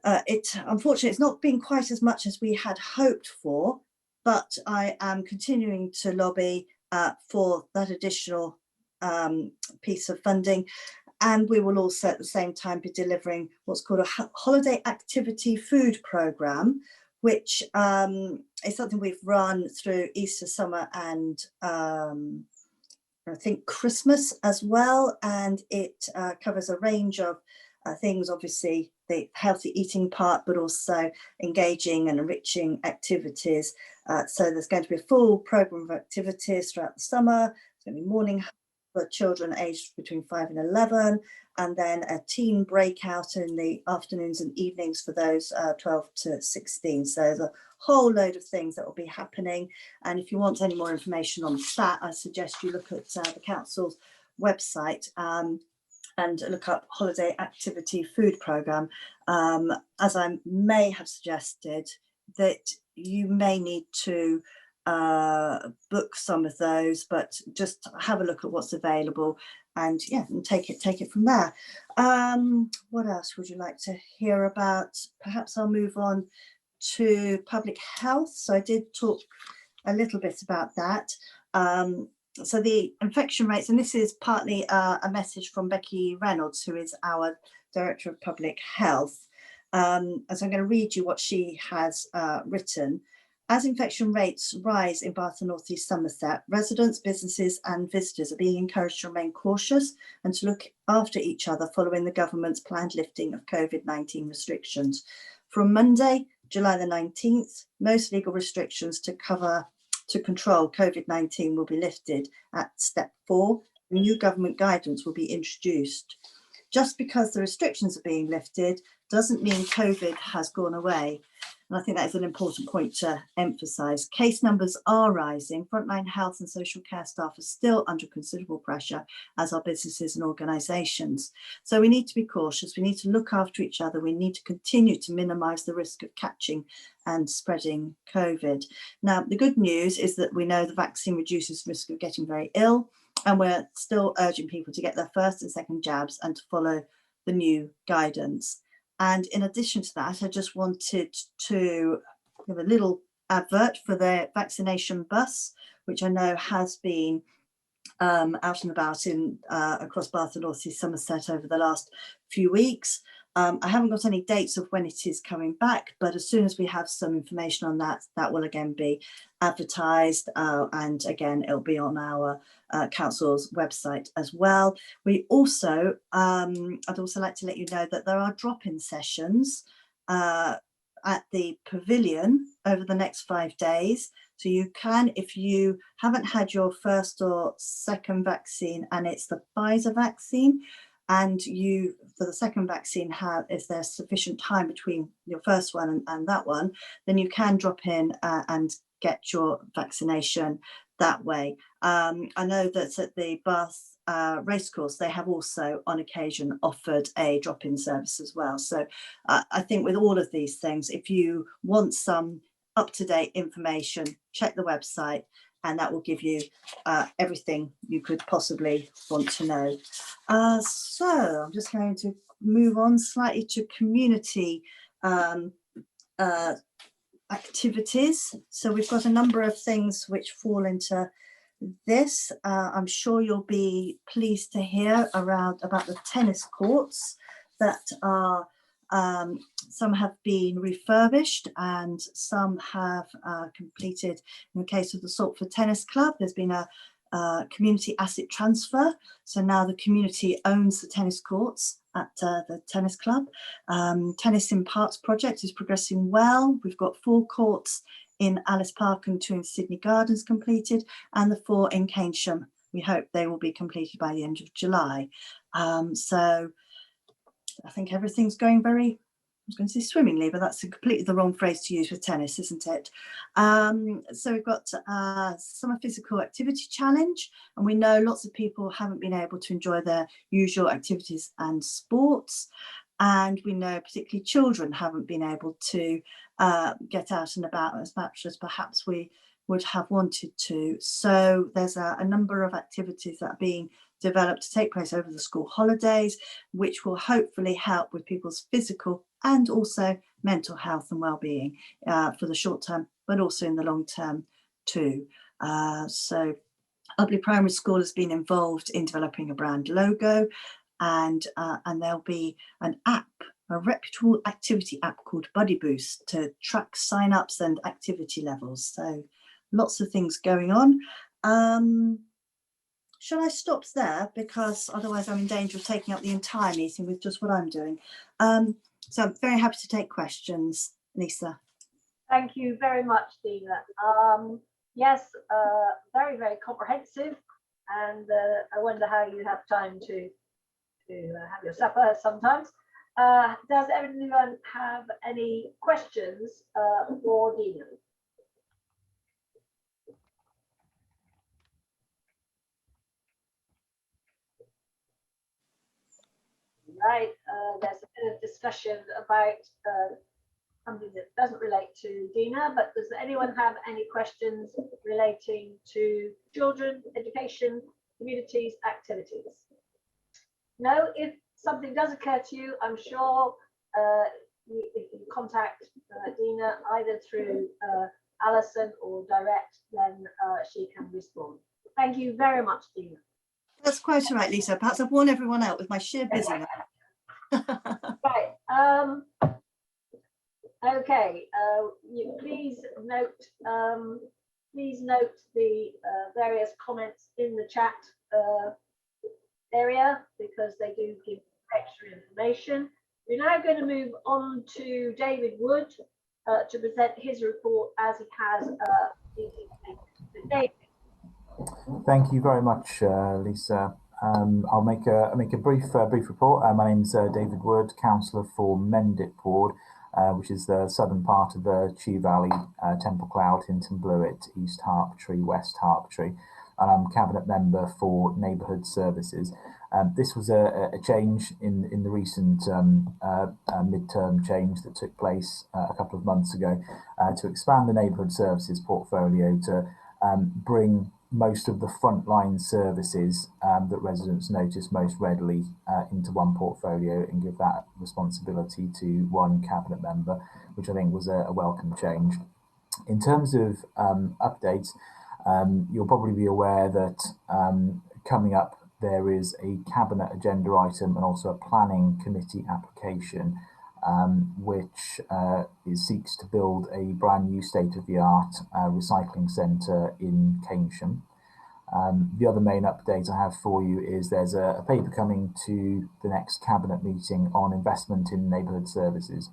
Unfortunately, it's not been quite as much as we had hoped for, but I am continuing to lobby for that additional piece of funding. And we will also at the same time be delivering what's called a holiday activity food programme, which is something we've run through Easter, summer and I think Christmas as well. And it covers a range of things, obviously the healthy eating part, but also engaging and enriching activities. So there's going to be a full programme of activities throughout the summer. It's going to be morning for children aged between 5 and 11, and then a teen breakout in the afternoons and evenings for those 12 to 16. So there's a whole load of things that will be happening. And if you want any more information on that, I suggest you look at the council's website and look up holiday activity food programme. As I may have suggested, that you may need to book some of those, but just have a look at what's available and yeah, and take it from there. What else would you like to hear about? Perhaps I'll move on to public health. So I did talk a little bit about that. So the infection rates, and this is partly a message from Becky Reynolds, who is our Director of Public Health. So I'm going to read you what she has written. As infection rates rise in Bath and North East Somerset, residents, businesses and visitors are being encouraged to remain cautious and to look after each other following the government's planned lifting of COVID-19 restrictions. From Monday, July the 19th, most legal restrictions to control COVID-19 will be lifted at step 4. New government guidance will be introduced. Just because the restrictions are being lifted doesn't mean COVID has gone away. And I think that is an important point to emphasise. Case numbers are rising. Frontline health and social care staff are still under considerable pressure, as are businesses and organisations. So we need to be cautious. We need to look after each other. We need to continue to minimise the risk of catching and spreading COVID. Now, the good news is that we know the vaccine reduces the risk of getting very ill, and we're still urging people to get their first and second jabs and to follow the new guidance. And in addition to that, I just wanted to give a little advert for the vaccination bus, which I know has been out and about in across Bath and North East Somerset over the last few weeks. I haven't got any dates of when it is coming back, but as soon as we have some information on that, that will again be advertised, and again it'll be on our council's website as well. We also, I'd also like to let you know that there are drop-in sessions at the pavilion over the next 5 days. So you can, if you haven't had your first or second vaccine and it's the Pfizer vaccine, and you, for the second vaccine, if there's sufficient time between your first one and that one, then you can drop in and get your vaccination that way. I know that at the Bath racecourse, they have also on occasion offered a drop-in service as well. So I think with all of these things, if you want some up-to-date information, check the website, and that will give you everything you could possibly want to know. So I'm just going to move on slightly to community activities. So we've got a number of things which fall into this. I'm sure you'll be pleased to hear about the tennis courts that are some have been refurbished and some have completed. In the case of the Saltford Tennis Club, there's been a community asset transfer. So now the community owns the tennis courts at the tennis club. Tennis in Parks project is progressing well. We've got 4 courts in Alice Park and 2 in Sydney Gardens completed, and the 4 in Keynsham. We hope they will be completed by the end of July. So I think everything's going very, I was going to say swimmingly, but that's completely the wrong phrase to use with tennis, isn't it? So we've got Summer Physical Activity Challenge, and we know lots of people haven't been able to enjoy their usual activities and sports. And we know particularly children haven't been able to get out and about as much as perhaps we would have wanted to. So there's a number of activities that are being developed to take place over the school holidays, which will hopefully help with people's physical and also mental health and well-being for the short term, but also in the long term too. So Ubley Primary School has been involved in developing a brand logo, and there'll be an app, a reputable activity app called Buddy Boost to track sign-ups and activity levels. So lots of things going on. Shall I stop there, because otherwise I'm in danger of taking up the entire meeting with just what I'm doing. So I'm very happy to take questions, Lisa. Thank you very much, Dina. Yes, very, very comprehensive, and I wonder how you have time to have your supper sometimes. Does anyone have any questions for Dina? Right, there's a bit of discussion about something that doesn't relate to Dina, but does anyone have any questions relating to children, education, communities, activities? No, if something does occur to you, I'm sure if you contact Dina either through Alison or direct, then she can respond. Thank you very much, Dina. That's quite all right, Lisa. Perhaps I've worn everyone out with my sheer busyness. Right. Okay. Please note the various comments in the chat area, because they do give extra information. We're now going to move on to David Wood to present his report as he has David. Thank you very much, Lisa. I'll make a brief report. My name's David Wood, councillor for Mendip Ward, which is the southern part of the Chew Valley, Temple Cloud, Hinton Blewett, East Harptree, West Harptree, and I'm cabinet member for neighbourhood services. This was a change in the recent midterm change that took place a couple of months ago to expand the neighbourhood services portfolio to bring most of the frontline services that residents notice most readily into one portfolio and give that responsibility to one cabinet member, which I think was a welcome change. In terms of updates, you'll probably be aware that coming up there is a cabinet agenda item and also a planning committee application which seeks to build a brand new state-of-the-art recycling centre in Keynsham. The other main update I have for you is there's a paper coming to the next cabinet meeting on investment in neighbourhood services.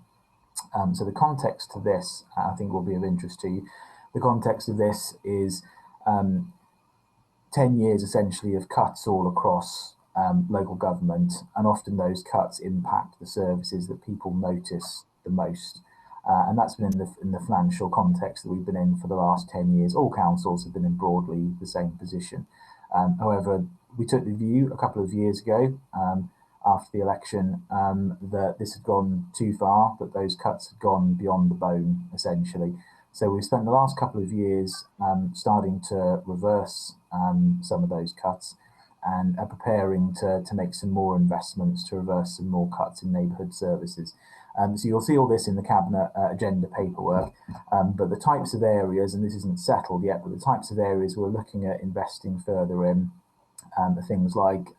So the context to this, I think, will be of interest to you. The context of this is 10 years essentially of cuts all across local government, and often those cuts impact the services that people notice the most. And that's been in the financial context that we've been in for the last 10 years. All councils have been in broadly the same position. However, we took the view a couple of years ago after the election that this had gone too far, that those cuts had gone beyond the bone, essentially. So we've spent the last couple of years starting to reverse some of those cuts and are preparing to make some more investments to reverse some more cuts in neighbourhood services. So you'll see all this in the cabinet agenda paperwork, but the types of areas, and this isn't settled yet, but the types of areas we're looking at investing further in are things like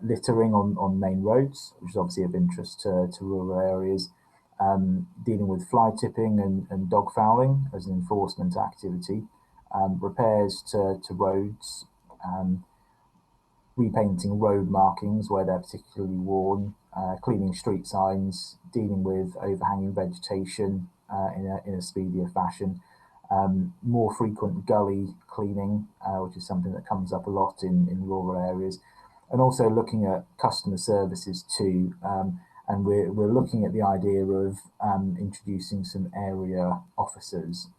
littering on main roads, which is obviously of interest to rural areas, dealing with fly tipping and dog fouling as an enforcement activity, repairs to roads, repainting road markings where they're particularly worn, cleaning street signs, dealing with overhanging vegetation in a speedier fashion, more frequent gully cleaning, which is something that comes up a lot in rural areas, and also looking at customer services too. And we're looking at the idea of introducing some area officers.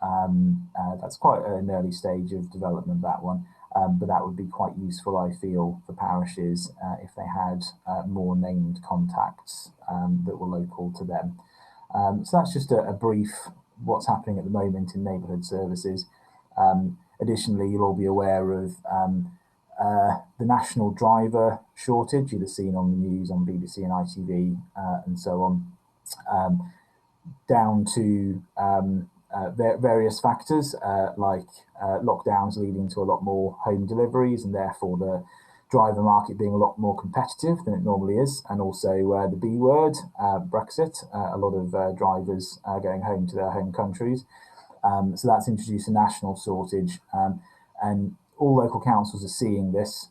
That's quite an early stage of development, that one. But that would be quite useful, I feel, for parishes if they had more named contacts that were local to them. So that's just a brief what's happening at the moment in neighbourhood services. Additionally, you'll all be aware of the national driver shortage you'd have seen on the news on BBC and ITV and so on, down to various factors like lockdowns leading to a lot more home deliveries and therefore the driver market being a lot more competitive than it normally is, and also the B word, Brexit, a lot of drivers going home to their home countries. So that's introduced a national shortage, and all local councils are seeing this.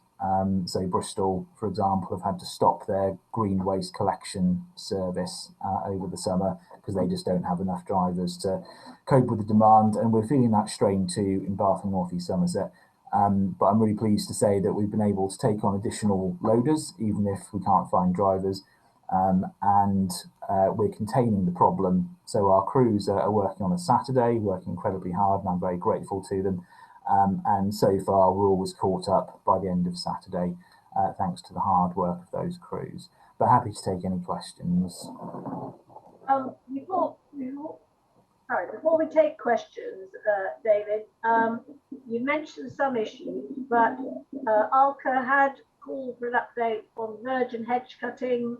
So Bristol, for example, have had to stop their green waste collection service over the summer because they just don't have enough drivers to cope with the demand, and we're feeling that strain too in Bath and North East Somerset. But I'm really pleased to say that we've been able to take on additional loaders, even if we can't find drivers, and we're containing the problem. So our crews are working on a Saturday, working incredibly hard, and I'm very grateful to them. And so far, we're always caught up by the end of Saturday, thanks to the hard work of those crews. But happy to take any questions. Before we take questions, David, you mentioned some issues, but Alka had called for an update on virgin hedge cutting,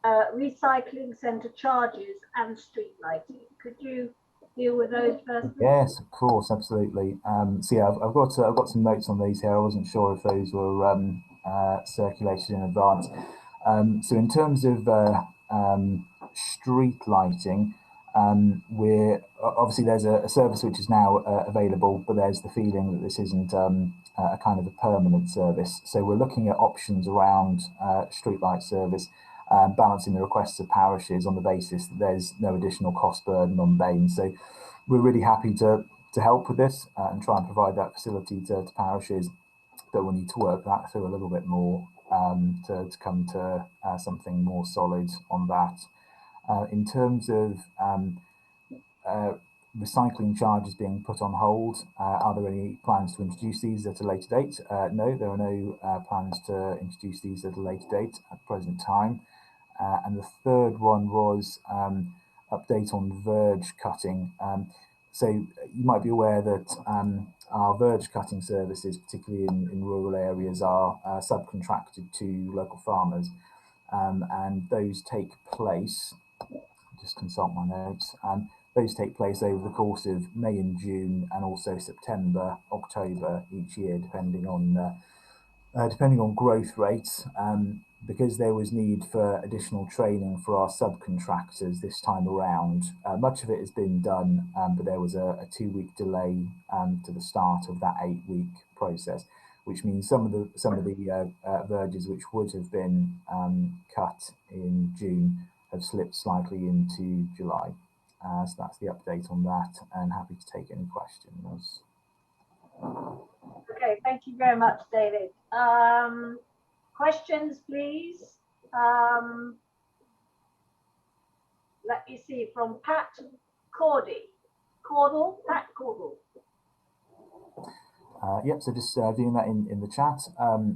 recycling centre charges and street lighting. Could you deal with those first? Yes, of course, absolutely. So yeah, I've got some notes on these here. I wasn't sure if those were circulated in advance. So in terms of street lighting, we're obviously there's a service which is now available, but there's the feeling that this isn't a kind of a permanent service. So we're looking at options around streetlight service, balancing the requests of parishes on the basis that there's no additional cost burden on BAME. So we're really happy to help with this and try and provide that facility to parishes, but we'll need to work that through a little bit more to come to something more solid on that. In terms of recycling charges being put on hold, are there any plans to introduce these at a later date? No, there are no plans to introduce these at a later date at the present time. And the third one was update on verge cutting. So you might be aware that our verge cutting services, particularly in rural areas, are subcontracted to local farmers, and those take place, just consult my notes, those take place over the course of May and June, and also September, October each year, depending on growth rates. Because there was need for additional training for our subcontractors this time around, much of it has been done, but there was a 2-week delay to the start of that 8-week process, which means some of the verges which would have been cut in June have slipped slightly into July. So that's the update on that, and happy to take any questions. Okay, thank you very much, David. Questions, please. Let me see, from Pat Cordy. Pat Caudle. Yep, so just viewing that in the chat.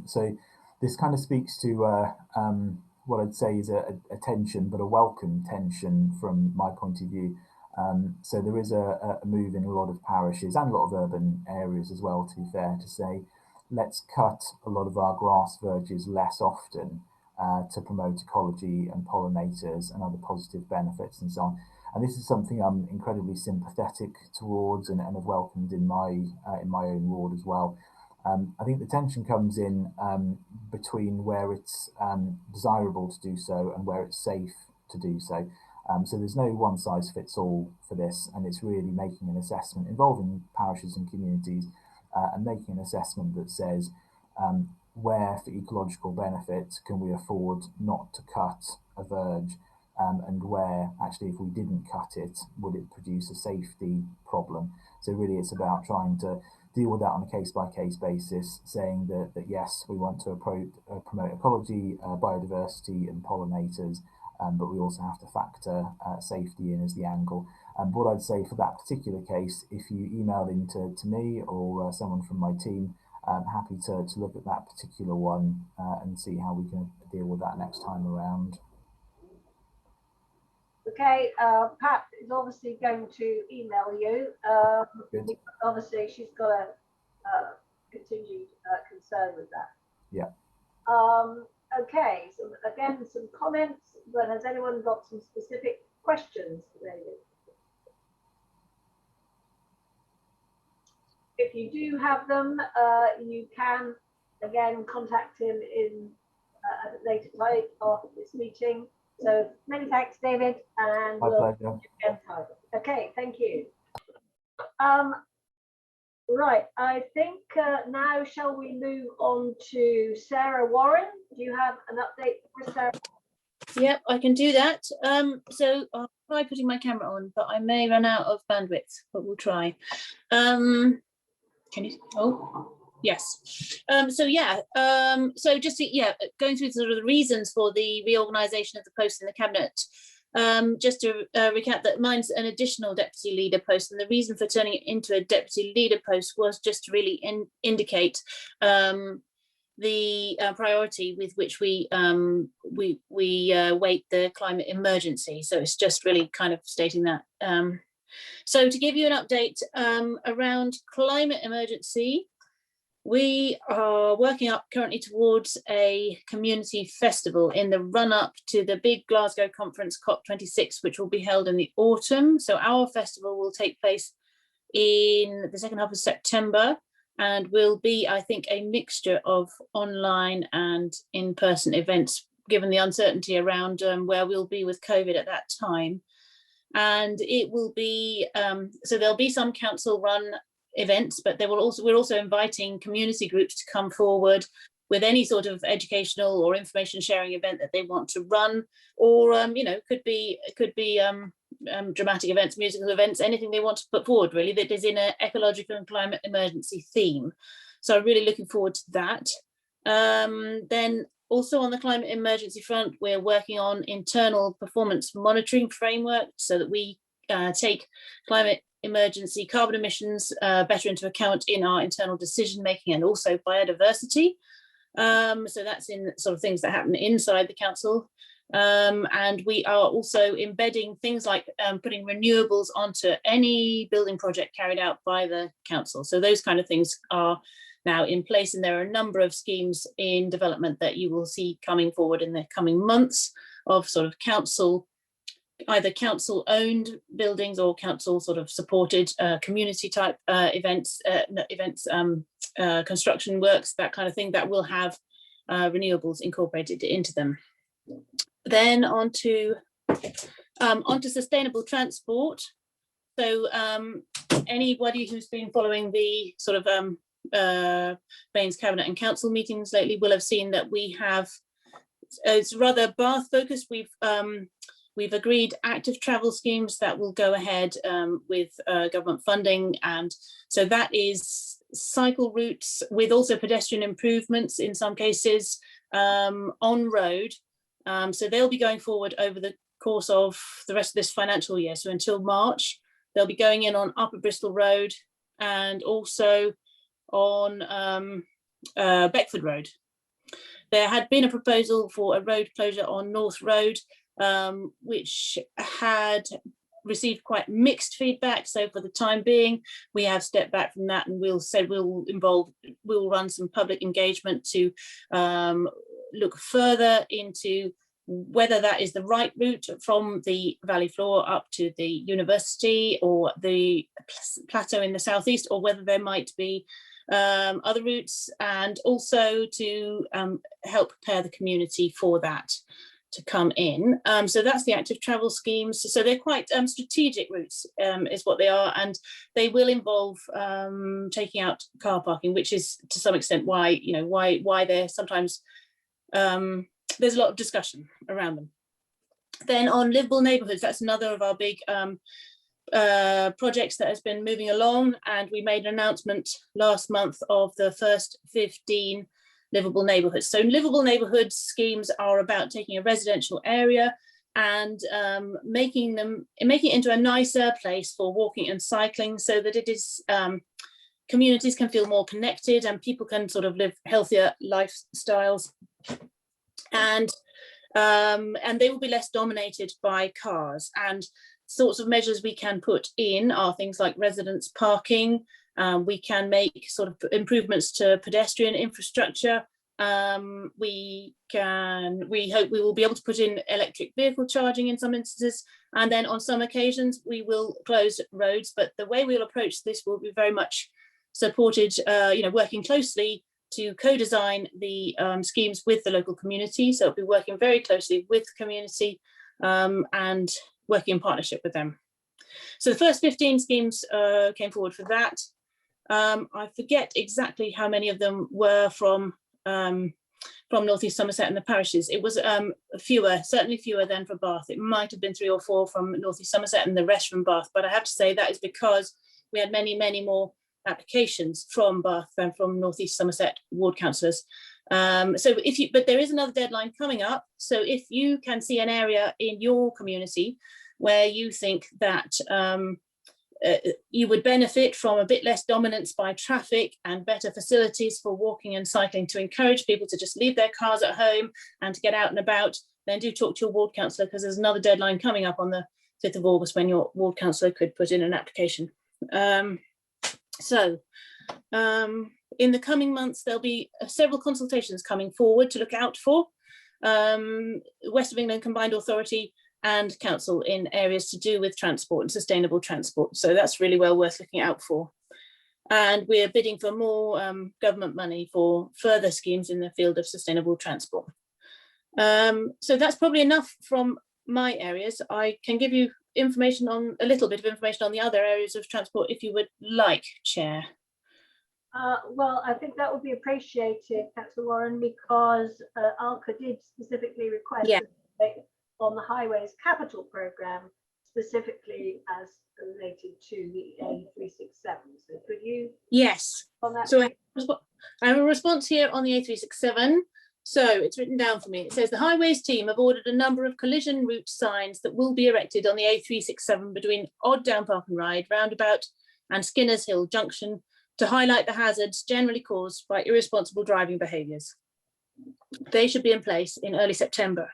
So this kind of speaks to what I'd say is a tension, but a welcome tension from my point of view. So there is a move in a lot of parishes and a lot of urban areas as well, to be fair, to say, let's cut a lot of our grass verges less often to promote ecology and pollinators and other positive benefits and so on. And this is something I'm incredibly sympathetic towards and have welcomed in my own ward as well. I think the tension comes in between where it's desirable to do so and where it's safe to do so. So there's no one size fits all for this, and it's really making an assessment involving parishes and communities and making an assessment that says where for ecological benefit can we afford not to cut a verge, and where actually if we didn't cut it, would it produce a safety problem? So really it's about trying to deal with that on a case-by-case basis, saying that yes, we want to promote ecology, biodiversity and pollinators, but we also have to factor safety in as the angle. And what I'd say for that particular case, if you email in to me or someone from my team, I'm happy to look at that particular one and see how we can deal with that next time around. Okay, Pat is obviously going to email you. Obviously, she's got to continued concern with that. Yeah. Okay, so again, some comments, but has anyone got some specific questions for David? If you do have them, you can again contact him in at a later date after this meeting. So many thanks, David, and My we'll pleasure. again time. Okay, thank you. Right, I think now shall we move on to Sarah Warren? Do you have an update for Sarah? Yep, I can do that. So I'll try putting my camera on, but I may run out of bandwidth, but we'll try. Can you? Oh, yes. So just going through sort of the reasons for the reorganisation of the post in the cabinet. Just to recap that mine's an additional deputy leader post, and the reason for turning it into a deputy leader post was just to really indicate the priority with which we weight the climate emergency. So it's just really kind of stating that. So to give you an update around climate emergency, we are working up currently towards a community festival in the run-up to the big Glasgow conference COP26, which will be held in the autumn. So our festival will take place in the second half of September and will be, I think, a mixture of online and in-person events, given the uncertainty around where we'll be with COVID at that time. And it will be, so there'll be some council-run events, but we're also inviting community groups to come forward with any sort of educational or information sharing event that they want to run, or could be dramatic events, musical events, anything they want to put forward really that is in an ecological and climate emergency theme. So I'm really looking forward to that. Then also on the climate emergency front, we're working on internal performance monitoring framework so that we take climate emergency carbon emissions better into account in our internal decision making, and also biodiversity. So that's in sort of things that happen inside the council. And we are also embedding things like putting renewables onto any building project carried out by the council. So those kind of things are now in place, and there are a number of schemes in development that you will see coming forward in the coming months of sort of council, either council owned buildings or council sort of supported community type events, construction works, that kind of thing, that will have renewables incorporated into them. Then onto sustainable transport. So anybody who's been following the sort of Baines Cabinet and Council meetings lately will have seen that we have, it's rather Bath focused. We've agreed active travel schemes that will go ahead with government funding, and so that is cycle routes with also pedestrian improvements in some cases on road. So they'll be going forward over the course of the rest of this financial year. So until March, they'll be going in on Upper Bristol Road and also on Beckford Road. There had been a proposal for a road closure on North Road, which had received quite mixed feedback. So for the time being, we have stepped back from that, and we'll run some public engagement to look further into whether that is the right route from the valley floor up to the university or the plateau in the southeast, or whether there might be other routes, and also to help prepare the community for that to come in. So that's the active travel schemes. So they're quite strategic routes is what they are, and they will involve taking out car parking, which is to some extent why they're sometimes there's a lot of discussion around them. Then on livable neighbourhoods, that's another of our big projects that has been moving along, and we made an announcement last month of the first 15 livable neighbourhoods. So livable neighbourhood schemes are about taking a residential area and making it into a nicer place for walking and cycling, so that it is communities can feel more connected and people can sort of live healthier lifestyles, and they will be less dominated by cars. And sorts of measures we can put in are things like residence parking, We can make sort of improvements to pedestrian infrastructure. We hope we will be able to put in electric vehicle charging in some instances, and then on some occasions we will close roads. But the way we'll approach this will be very much supported, working closely to co-design the schemes with the local community. So it'll be working very closely with the community and working in partnership with them. So the first 15 schemes came forward for that. I forget exactly how many of them were from North East Somerset and the parishes. It was fewer, certainly fewer than for Bath. It might have been 3 or 4 from North East Somerset and the rest from Bath. But I have to say that is because we had many, many more applications from Bath than from North East Somerset ward councillors. But there is another deadline coming up. So if you can see an area in your community where you think that you would benefit from a bit less dominance by traffic and better facilities for walking and cycling to encourage people to just leave their cars at home and to get out and about, then do talk to your ward councillor, because there's another deadline coming up on the 5th of August when your ward councillor could put in an application. In the coming months, there'll be several consultations coming forward to look out for. West of England Combined Authority and Council in areas to do with transport and sustainable transport. So that's really well worth looking out for. And we're bidding for more government money for further schemes in the field of sustainable transport. So that's probably enough from my areas. I can give you information on a little bit of information on the other areas of transport if you would like, Chair. Well, I think that would be appreciated, Councillor Warren, because ALCA did specifically request on the Highways Capital Programme, specifically as related to the A367. So could you? Yes. On that? So I have a response here on the A367. So it's written down for me. It says the Highways team have ordered a number of collision route signs that will be erected on the A367 between Odd Down Park and Ride, Roundabout and Skinners Hill Junction to highlight the hazards generally caused by irresponsible driving behaviours. They should be in place in early September.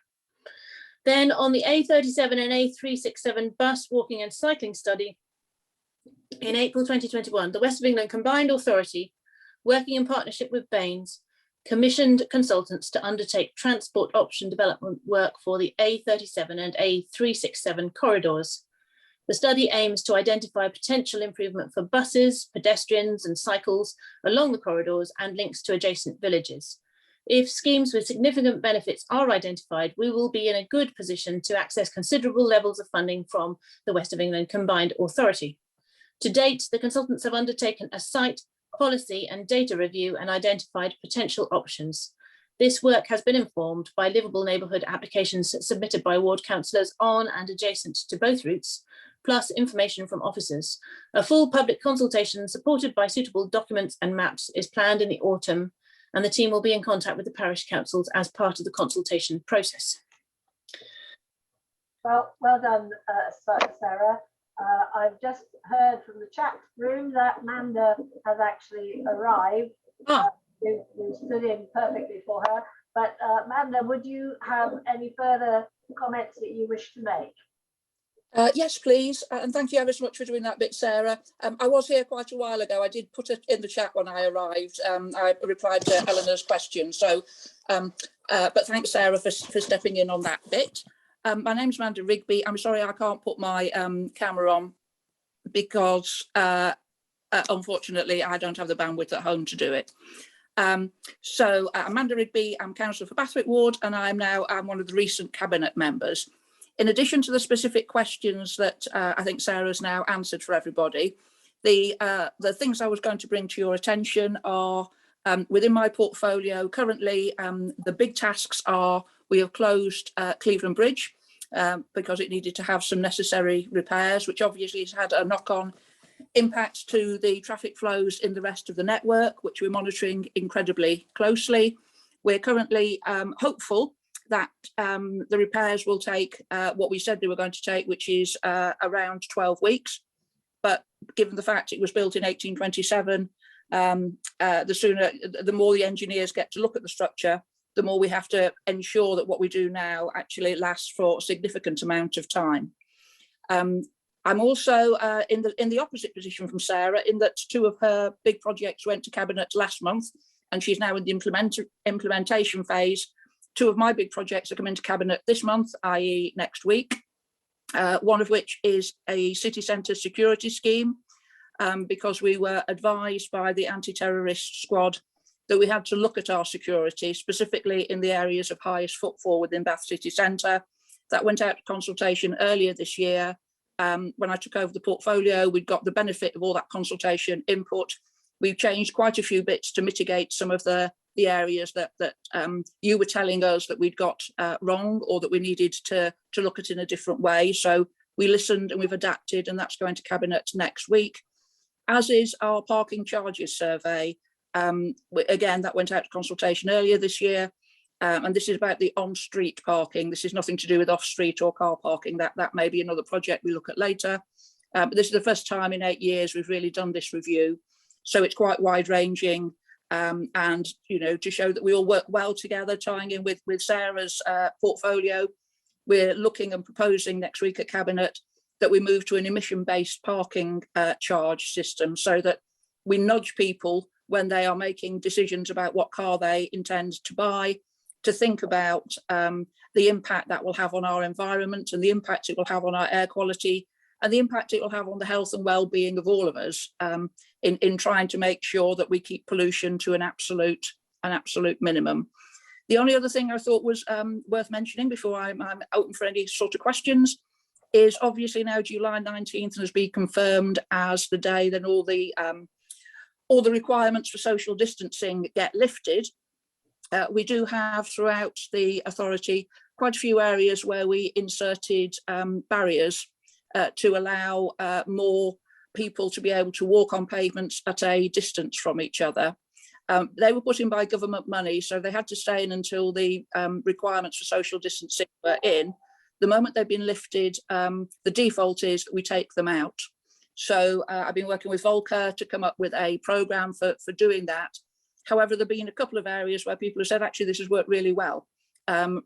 Then on the A37 and A367 bus walking and cycling study, in April 2021, the West of England Combined Authority, working in partnership with Baines, commissioned consultants to undertake transport option development work for the A37 and A367 corridors. The study aims to identify potential improvement for buses, pedestrians and cycles along the corridors and links to adjacent villages. If schemes with significant benefits are identified, we will be in a good position to access considerable levels of funding from the West of England Combined Authority. To date, the consultants have undertaken a site, policy and data review and identified potential options. This work has been informed by livable neighbourhood applications submitted by ward councillors on and adjacent to both routes, plus information from officers. A full public consultation supported by suitable documents and maps is planned in the autumn, and the team will be in contact with the parish councils as part of the consultation process. Well done, Sarah. I've just heard from the chat room that Manda has actually arrived. Who stood in perfectly for her. But Manda, would you have any further comments that you wish to make? Yes, please. And thank you ever so much for doing that bit, Sarah. I was here quite a while ago. I did put it in the chat when I arrived. I replied to Eleanor's question. So, but thanks, Sarah, for stepping in on that bit. My name's Amanda Rigby. I'm sorry I can't put my camera on because, unfortunately, I don't have the bandwidth at home to do it. Amanda Rigby, I'm councillor for Bathwick Ward, and I'm one of the recent cabinet members. In addition to the specific questions that I think Sarah's now answered for everybody, the things I was going to bring to your attention are within my portfolio currently. The big tasks are we have closed Cleveland Bridge because it needed to have some necessary repairs, which obviously has had a knock-on impact to the traffic flows in the rest of the network, which we're monitoring incredibly closely. We're currently hopeful that the repairs will take what we said they were going to take, which is around 12 weeks. But given the fact it was built in 1827, the more the engineers get to look at the structure, the more we have to ensure that what we do now actually lasts for a significant amount of time. I'm also in the opposite position from Sarah, in that 2 of her big projects went to Cabinet last month, and she's now in the implementation phase. 2 of my big projects are coming to Cabinet this month, i.e. next week. One of which is a city centre security scheme, because we were advised by the anti-terrorist squad that we had to look at our security, specifically in the areas of highest footfall within Bath city centre. That went out to consultation earlier this year. When I took over the portfolio, we'd got the benefit of all that consultation input. We've changed quite a few bits to mitigate some of the areas that you were telling us that we'd got wrong, or that we needed to look at in a different way. So we listened and we've adapted, and that's going to Cabinet next week, as is our parking charges survey. Again, that went out to consultation earlier this year. And this is about the on-street parking. This is nothing to do with off-street or car parking. That may be another project we look at later. But this is the first time in 8 years we've really done this review. So it's quite wide-ranging, and, you know, to show that we all work well together, tying in with Sarah's portfolio. We're looking and proposing next week at Cabinet that we move to an emission-based parking charge system, so that we nudge people when they are making decisions about what car they intend to buy, to think about the impact that will have on our environment, and the impact it will have on our air quality, and the impact it will have on the health and well-being of all of us, in trying to make sure that we keep pollution to an absolute minimum. The only other thing I thought was worth mentioning before I'm open for any sort of questions is, obviously now July 19th has been confirmed as the day then all the requirements for social distancing get lifted. We do have throughout the authority quite a few areas where we inserted barriers to allow more people to be able to walk on pavements at a distance from each other. They were put in by government money, so they had to stay in until the requirements for social distancing were in. The moment they've been lifted, the default is that we take them out. So I've been working with Volker to come up with a programme for doing that. However, there have been a couple of areas where people have said, actually, this has worked really well.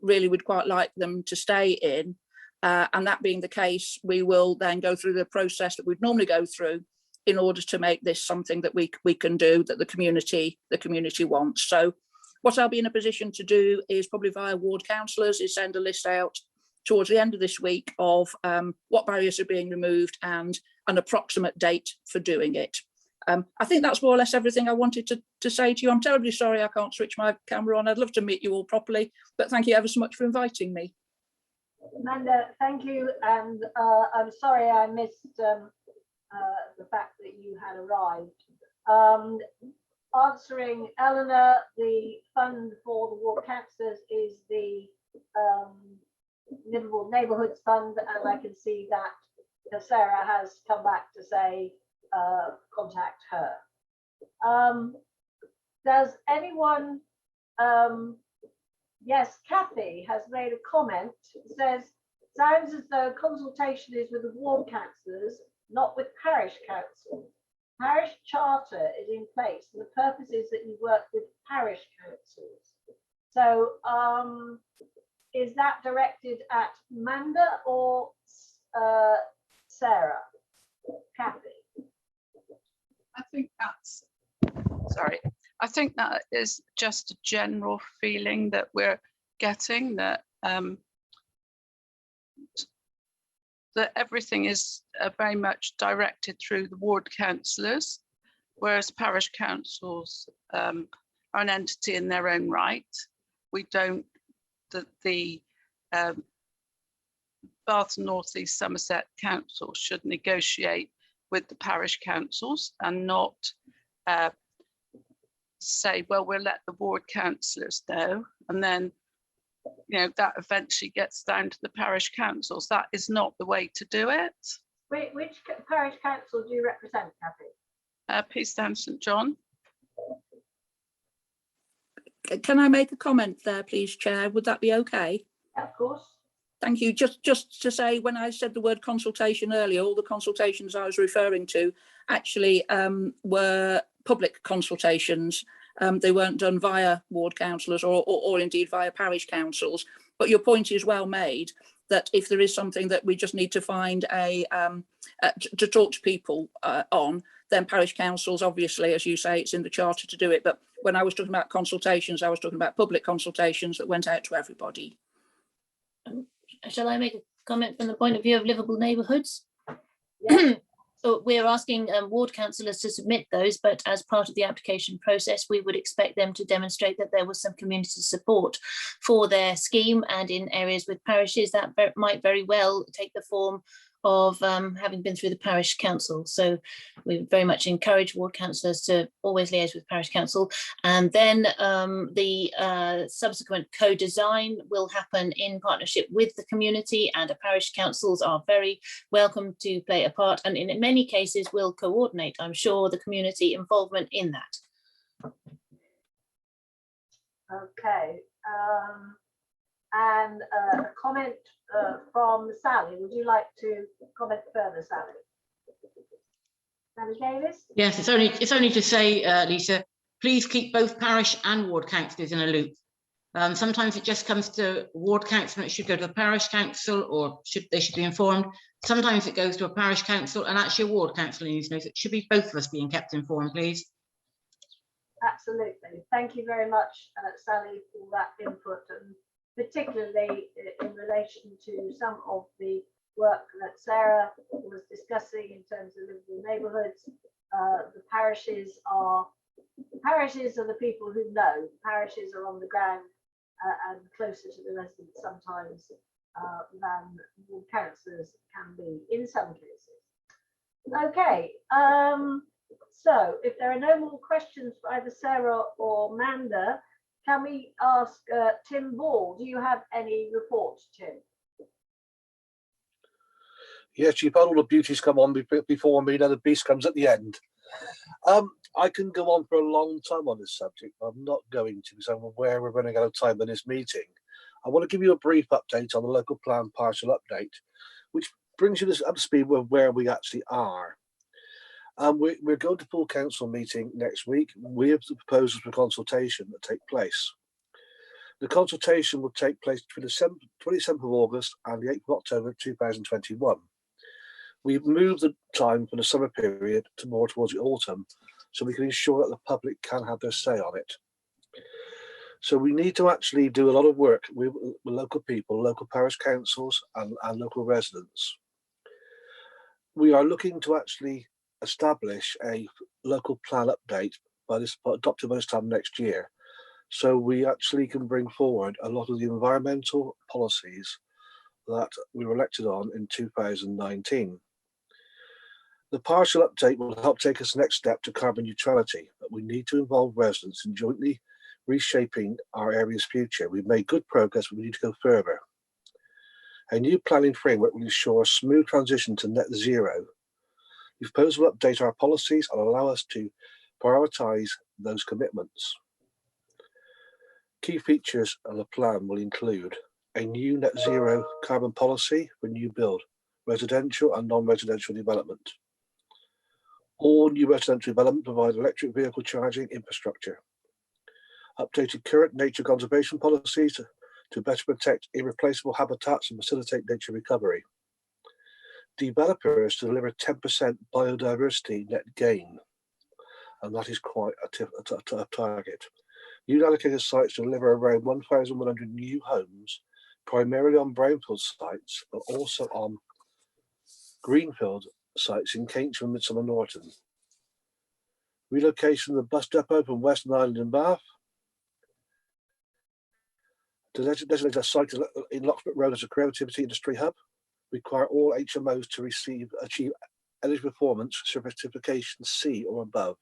Really would quite like them to stay in. And that being the case, we will then go through the process that we'd normally go through in order to make this something that we can do, that the community wants. So what I'll be in a position to do is, probably via ward councillors, is send a list out towards the end of this week of what barriers are being removed and an approximate date for doing it. I think that's more or less everything I wanted to say to you. I'm terribly sorry I can't switch my camera on. I'd love to meet you all properly, but thank you ever so much for inviting me. Amanda, thank you, and I'm sorry I missed the fact that you had arrived. Answering Eleanor, the fund for the ward councillors is the Liverpool Neighbourhoods Fund, and I can see that Sarah has come back to say contact her. Does anyone, yes, Kathy has made a comment. It says, sounds as though consultation is with the ward councillors, not with parish councils. Parish charter is in place, and the purpose is that you work with parish councils. So is that directed at Manda or Sarah? Kathy? I think that is just a general feeling that we're getting, that that everything is very much directed through the ward councillors, whereas parish councils are an entity in their own right. We don't, the Bath and North East Somerset Council should negotiate with the parish councils and not say, well, we'll let the ward councillors know, and then, you know, that eventually gets down to the parish councils. That is not the way to do it. Which parish council do you represent, Kathy? Peacetown St John. Can I make a comment there, please, Chair? Would that be okay? Yeah, of course. Thank you. Just to say, when I said the word consultation earlier, all the consultations I was referring to actually were public consultations. They weren't done via ward councillors or indeed via parish councils. But your point is well made. that if there is something that we just need to find to talk to people on, then parish councils, obviously, as you say, it's in the charter to do it. But when I was talking about consultations, I was talking about public consultations that went out to everybody. Shall I make a comment from the point of view of livable neighbourhoods? Yeah. So we're asking ward councillors to submit those, but as part of the application process, we would expect them to demonstrate that there was some community support for their scheme, and in areas with parishes that might very well take the form of having been through the parish council. So we very much encourage ward councillors to always liaise with parish council, and then the subsequent co-design will happen in partnership with the community, and the parish councils are very welcome to play a part, and in many cases will coordinate, I'm sure, the community involvement in that. Okay, and a comment from Sally. Would you like to comment further, Sally? Sally Davis? Yes, it's only to say, Lisa, please keep both parish and ward councillors in a loop. Sometimes it just comes to ward council and it should go to the parish council, or they should be informed. Sometimes it goes to a parish council and actually a ward council needs to know. So it should be both of us being kept informed, please. Absolutely. Thank you very much, Sally, for that input, and particularly in relation to some of the work that Sarah was discussing in terms of livable neighbourhoods. The parishes are the people who know. Parishes are on the ground and closer to the residents sometimes than ward councillors can be in some cases. Okay, so if there are no more questions for either Sarah or Amanda, can we ask Tim Ball, do you have any reports, Tim? Yes, you've had all the beauties come on before me, now the beast comes at the end. I can go on for a long time on this subject, but I'm not going to, because I'm aware we're running out of time in this meeting. I want to give you a brief update on the local plan partial update, which brings you up to speed with where we actually are. We're going to full council meeting next week. We have the proposals for consultation that take place. The consultation will take place between the 27th of August and the 8th of October 2021. We've moved the time from the summer period to more towards the autumn, so we can ensure that the public can have their say on it. So we need to actually do a lot of work with local people, local parish councils and local residents. We are looking to actually establish a local plan update adopted by this time next year, so we actually can bring forward a lot of the environmental policies that we were elected on in 2019. The partial update will help take us next step to carbon neutrality, but we need to involve residents in jointly reshaping our area's future. We've made good progress, but we need to go further. A new planning framework will ensure a smooth transition to net zero. The proposal will update our policies and allow us to prioritise those commitments. Key features of the plan will include a new net zero carbon policy for new build, residential and non-residential development. All new residential development provide electric vehicle charging infrastructure. Updated current nature conservation policies to better protect irreplaceable habitats and facilitate nature recovery. Developers to deliver 10% biodiversity net gain, and that is quite a target. New allocated sites to deliver around 1,100 new homes, primarily on brownfield sites, but also on greenfield sites in Cambridge and Midsummer Norton. Relocation of the bus depot from Western Island and Bath. To designate a site in Locksbrook Road as a creativity industry hub. Require all HMOs to achieve energy performance certification C or above.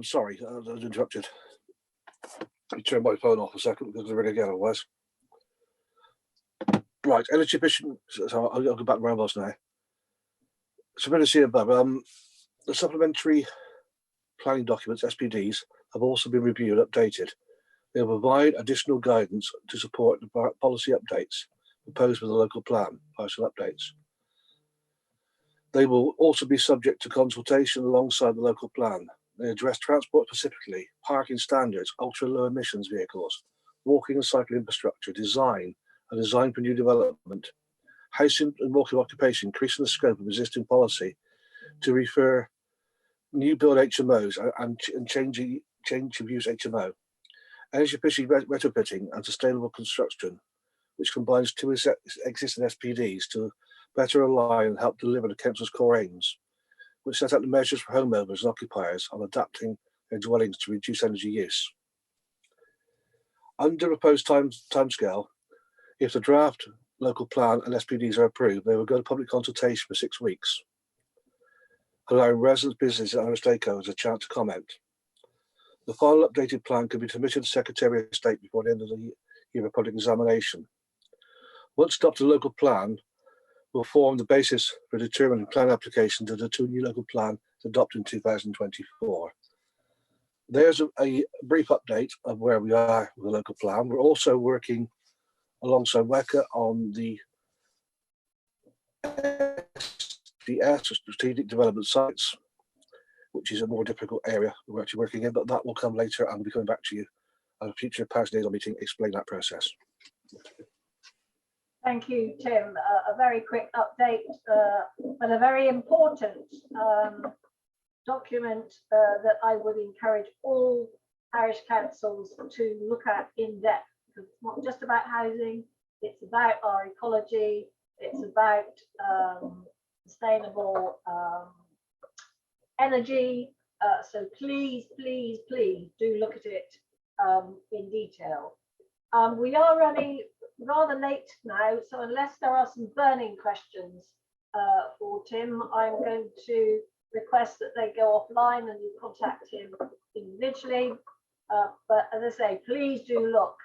Sorry, I was interrupted. Let me turn my phone off a second because I'll ring again otherwise. Right, energy efficient. So I'll go back to where I was now. So C above. The supplementary planning documents, SPDs, have also been reviewed and updated. They will provide additional guidance to support the policy updates proposed with the local plan, partial updates. They will also be subject to consultation alongside the local plan. They address transport specifically, parking standards, ultra low emissions vehicles, walking and cycle infrastructure, design, and design for new development, housing and walking occupation, increasing the scope of existing policy to refer new build HMOs and change of use HMO, energy efficient retrofitting and sustainable construction, which combines two existing SPDs to better align and help deliver the council's core aims, which set out the measures for homeowners and occupiers on adapting their dwellings to reduce energy use. Under proposed timescale, if the draft local plan and SPDs are approved, they will go to public consultation for 6 weeks, allowing residents, businesses and other stakeholders a chance to comment. The final updated plan could be submitted to the Secretary of State before the end of the year of public examination. Once adopted, the local plan will form the basis for determining plan application to the two new local plans adopted in 2024. There's a brief update of where we are with the local plan. We're also working alongside WECA on the SDS, Strategic Development Sites, which is a more difficult area we're actually working in, but that will come later and we'll be coming back to you at a future Parish Liaison meeting, explain that process. Thank you, Tim. A very quick update, but a very important document that I would encourage all parish councils to look at in depth. Because it's not just about housing, it's about our ecology, it's about sustainable energy. So please, please, please do look at it in detail. We are running rather late now, so unless there are some burning questions for Tim, I'm going to request that they go offline and you contact him individually. But as I say, please do look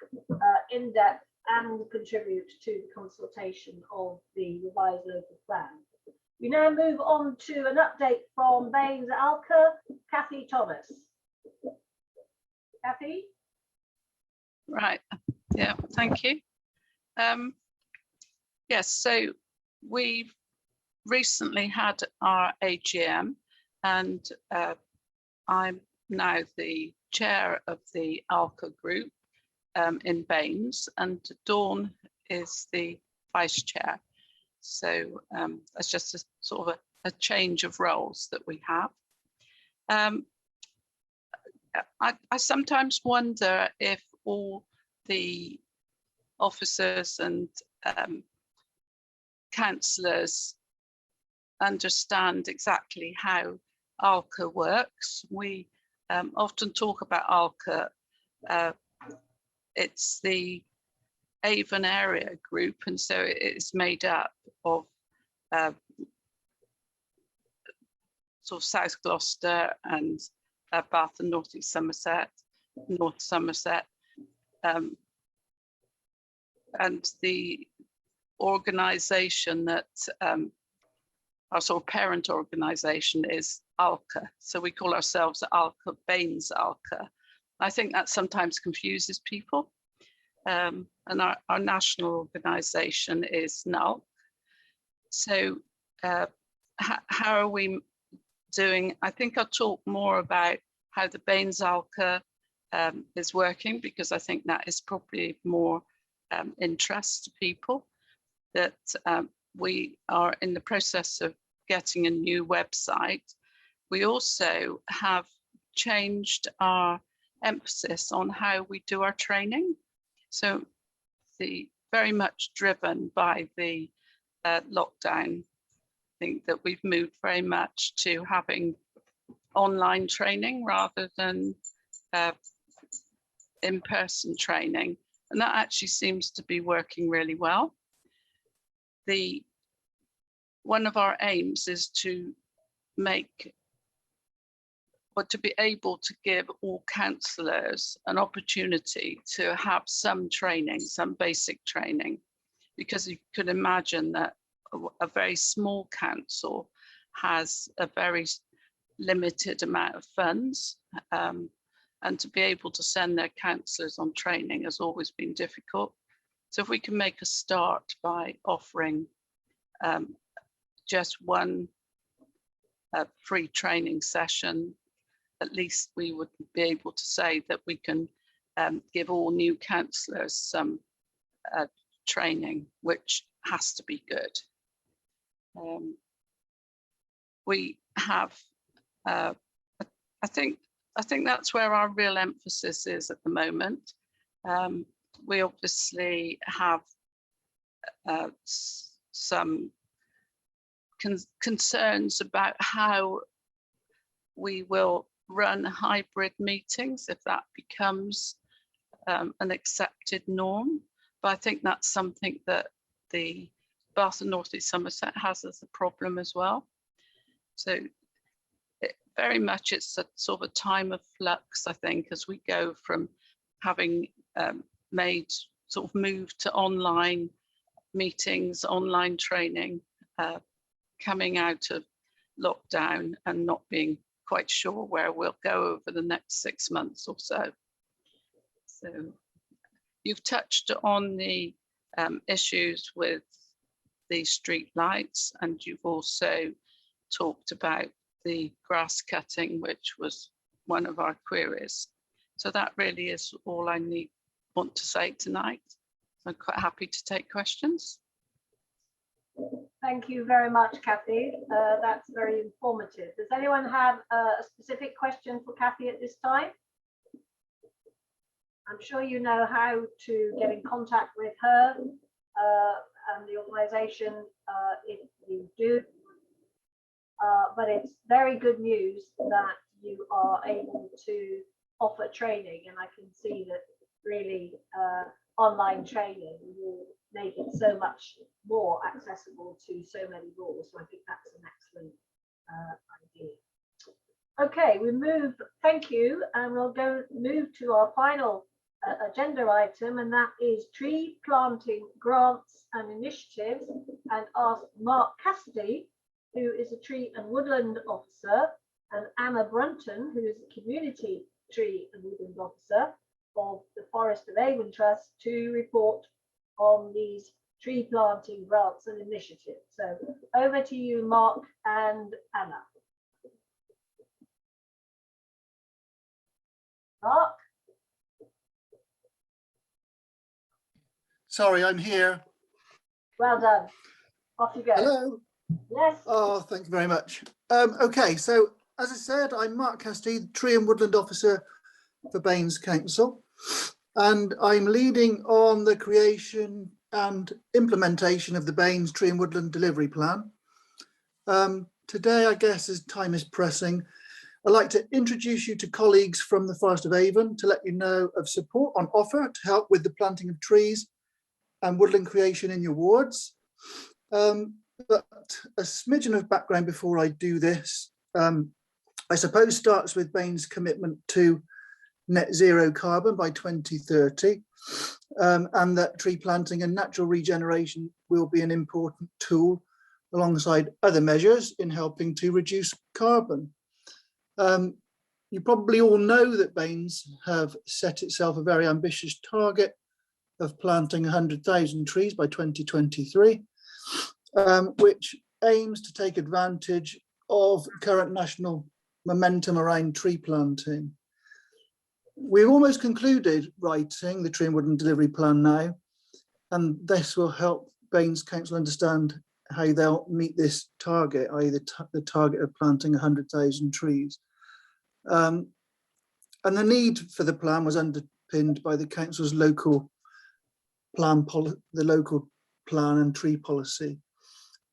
in depth and contribute to the consultation of the revised local plan. We now move on to an update from Baines Alka, Kathy Thomas. Kathy? Right, yeah, thank you. Yes, so we've recently had our AGM and I'm now the chair of the ALCA group in Baines, and Dawn is the vice chair. So that's just a sort of a change of roles that we have. I sometimes wonder if all the officers and councillors understand exactly how ALCA works. We often talk about ALCA. It's the Avon area group, and so it's made up of sort of South Gloucester and Bath and North East Somerset, North Somerset, and the organisation that our sort of parent organisation is ALCA. So we call ourselves ALCA, Baines ALCA. I think that sometimes confuses people. And our national organisation is NALC. So how are we doing? I think I'll talk more about how the Baines ALCA is working, because I think that is probably more interest to people, that we are in the process of getting a new website. We also have changed our emphasis on how we do our training. So very much driven by the lockdown, I think that we've moved very much to having online training rather than in-person training. And that actually seems to be working really well. One of our aims is to be able to give all councillors an opportunity to have some training, some basic training, because you could imagine that a very small council has a very limited amount of funds, and to be able to send their councillors on training has always been difficult. So if we can make a start by offering just one free training session at least we would be able to say that we can give all new councillors some training, which has to be good. We have, I think that's where our real emphasis is at the moment. We obviously have some concerns about how we will run hybrid meetings if that becomes an accepted norm. But I think that's something that the Bath and North East Somerset has as a problem as well. So very much it's a sort of a time of flux, I think, as we go from having made sort of move to online meetings, online training, coming out of lockdown and not being quite sure where we'll go over the next 6 months or so. So you've touched on the issues with the street lights, and you've also talked about the grass cutting, which was one of our queries. So that really is all I want to say tonight. I'm quite happy to take questions. Thank you very much, Kathy. That's very informative. Does anyone have a specific question for Kathy at this time? I'm sure you know how to get in contact with her and the organisation if you do. But it's very good news that you are able to offer training, and I can see that really online training will make it so much more accessible to so many more. So I think that's an excellent idea. Okay, we move, thank you, and we'll move to our final agenda item, and that is tree planting grants and initiatives, and ask Mark Cassidy, who is a tree and woodland officer, and Anna Brunton, who is a community tree and woodland officer of the Forest of Avon Trust, to report on these tree planting grants and initiatives. So over to you, Mark and Anna. Mark? Sorry, I'm here. Well done. Off you go. Hello. Yes. Oh, thank you very much. Okay, so as I said, I'm Mark Cassidy, Tree and Woodland Officer for Baines Council, and I'm leading on the creation and implementation of the Baines Tree and Woodland Delivery Plan. Today, I guess, as time is pressing, I'd like to introduce you to colleagues from the Forest of Avon to let you know of support on offer to help with the planting of trees and woodland creation in your wards. But a smidgen of background before I do this, I suppose starts with Baines' commitment to net zero carbon by 2030, and that tree planting and natural regeneration will be an important tool alongside other measures in helping to reduce carbon. You probably all know that Baines have set itself a very ambitious target of planting 100,000 trees by 2023, which aims to take advantage of current national momentum around tree planting. We've almost concluded writing the Tree and Woodland Delivery Plan now, and this will help Baines Council understand how they'll meet this target, i.e. the target of planting 100,000 trees. And the need for the plan was underpinned by the council's local plan, the local plan and tree policy,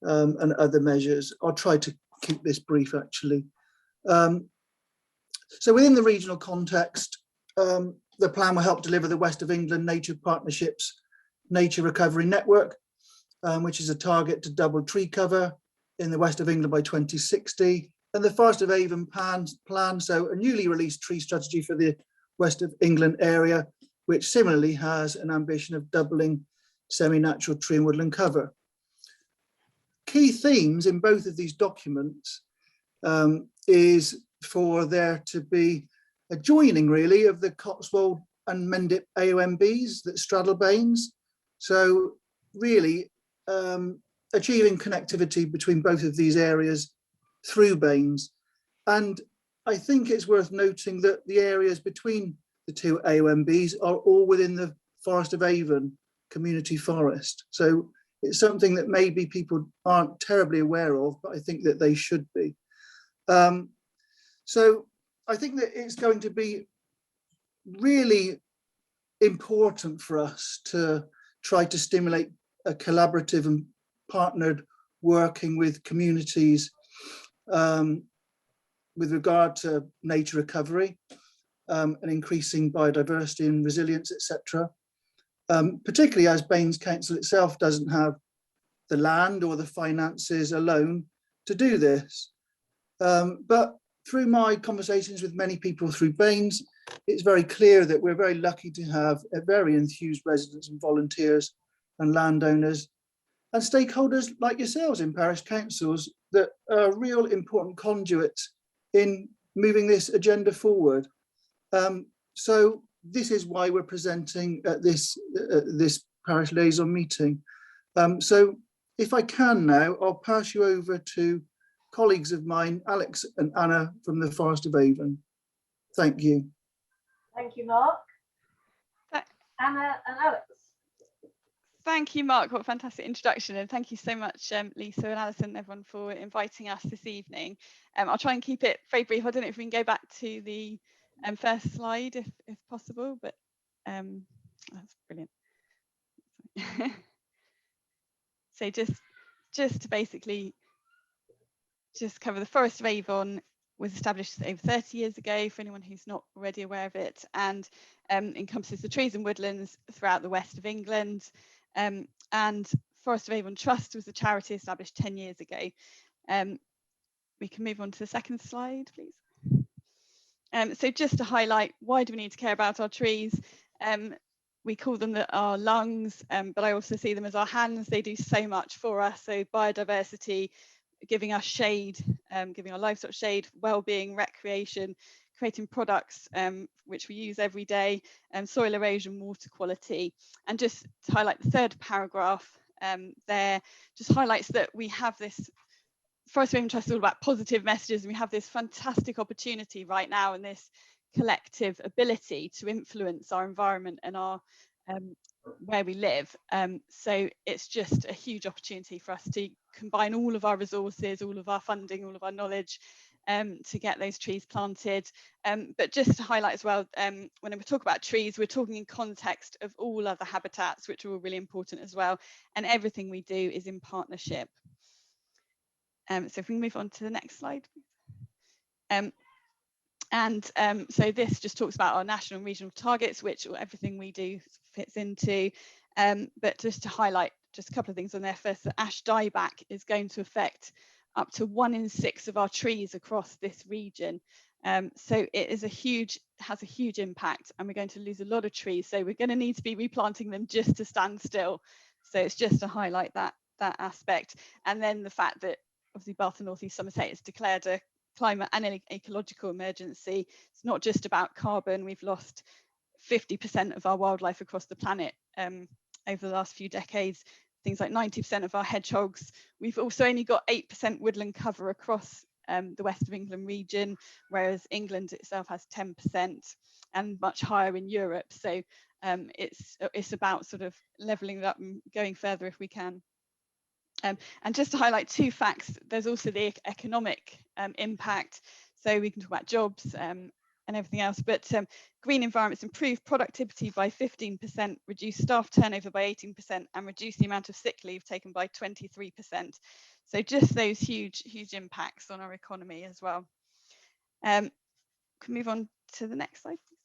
and other measures. I'll try to keep this brief, actually. So within the regional context, the plan will help deliver the West of England Nature Partnerships Nature Recovery Network, which is a target to double tree cover in the West of England by 2060, and the Forest of Avon plan, so a newly released tree strategy for the West of England area, which similarly has an ambition of doubling semi-natural tree and woodland cover. Key themes in both of these documents is for there to be a joining really of the Cotswold and Mendip AOMBs that straddle Baines. So really achieving connectivity between both of these areas through Baines, and I think it's worth noting that the areas between the two AOMBs are all within the Forest of Avon community forest. So it's something that maybe people aren't terribly aware of, but I think that they should be. So I think that it's going to be really important for us to try to stimulate a collaborative and partnered working with communities with regard to nature recovery and increasing biodiversity and resilience, etc. Particularly as Baines Council itself doesn't have the land or the finances alone to do this. But through my conversations with many people through Baines, it's very clear that we're very lucky to have a very enthused residents and volunteers and landowners and stakeholders like yourselves in parish councils that are real important conduits in moving this agenda forward. So this is why we're presenting at this Parish Liaison meeting. So if I can now, I'll pass you over to colleagues of mine, Alex and Anna from the Forest of Avon. Thank you. Thank you, Mark. Anna and Alex. Thank you, Mark. What a fantastic introduction, and thank you so much, Lisa and Alison and everyone for inviting us this evening. I'll try and keep it very brief. I don't know if we can go back to the first slide if possible, but that's brilliant. So just to basically just cover, the Forest of Avon was established over 30 years ago, for anyone who's not already aware of it, and encompasses the trees and woodlands throughout the west of England. And Forest of Avon Trust was a charity established 10 years ago. We can move on to the second slide, please. So just to highlight, why do we need to care about our trees? We call them our lungs, but I also see them as our hands. They do so much for us. So biodiversity, giving us shade, giving our livestock shade, well-being, recreation, creating products which we use every day, soil erosion, water quality. And just to highlight the third paragraph there, just highlights that we have this, Forest of Avon Trust is all about positive messages, and we have this fantastic opportunity right now and this collective ability to influence our environment and our where we live. So it's just a huge opportunity for us to combine all of our resources, all of our funding, all of our knowledge to get those trees planted. But just to highlight as well, when we talk about trees, we're talking in context of all other habitats, which are all really important as well. And everything we do is in partnership. So if we move on to the next slide. So this just talks about our national and regional targets, which everything we do fits into. But just to highlight just a couple of things on there. First, the ash dieback is going to affect up to 1 in 6 of our trees across this region. So it is has a huge impact, and we're going to lose a lot of trees. So we're going to need to be replanting them just to stand still. So it's just to highlight that aspect. And then the fact that obviously Bath and North East Somerset has declared a climate and ecological emergency. It's not just about carbon. We've lost 50% of our wildlife across the planet over the last few decades. Things like 90% of our hedgehogs. We've also only got 8% woodland cover across the west of England region, whereas England itself has 10% and much higher in Europe. So it's about sort of levelling it up and going further if we can. And just to highlight 2 facts, there's also the economic impact. So we can talk about jobs and everything else, but green environments improve productivity by 15%, reduce staff turnover by 18%, and reduce the amount of sick leave taken by 23%. So just those huge impacts on our economy as well. Can we move on to the next slide, please?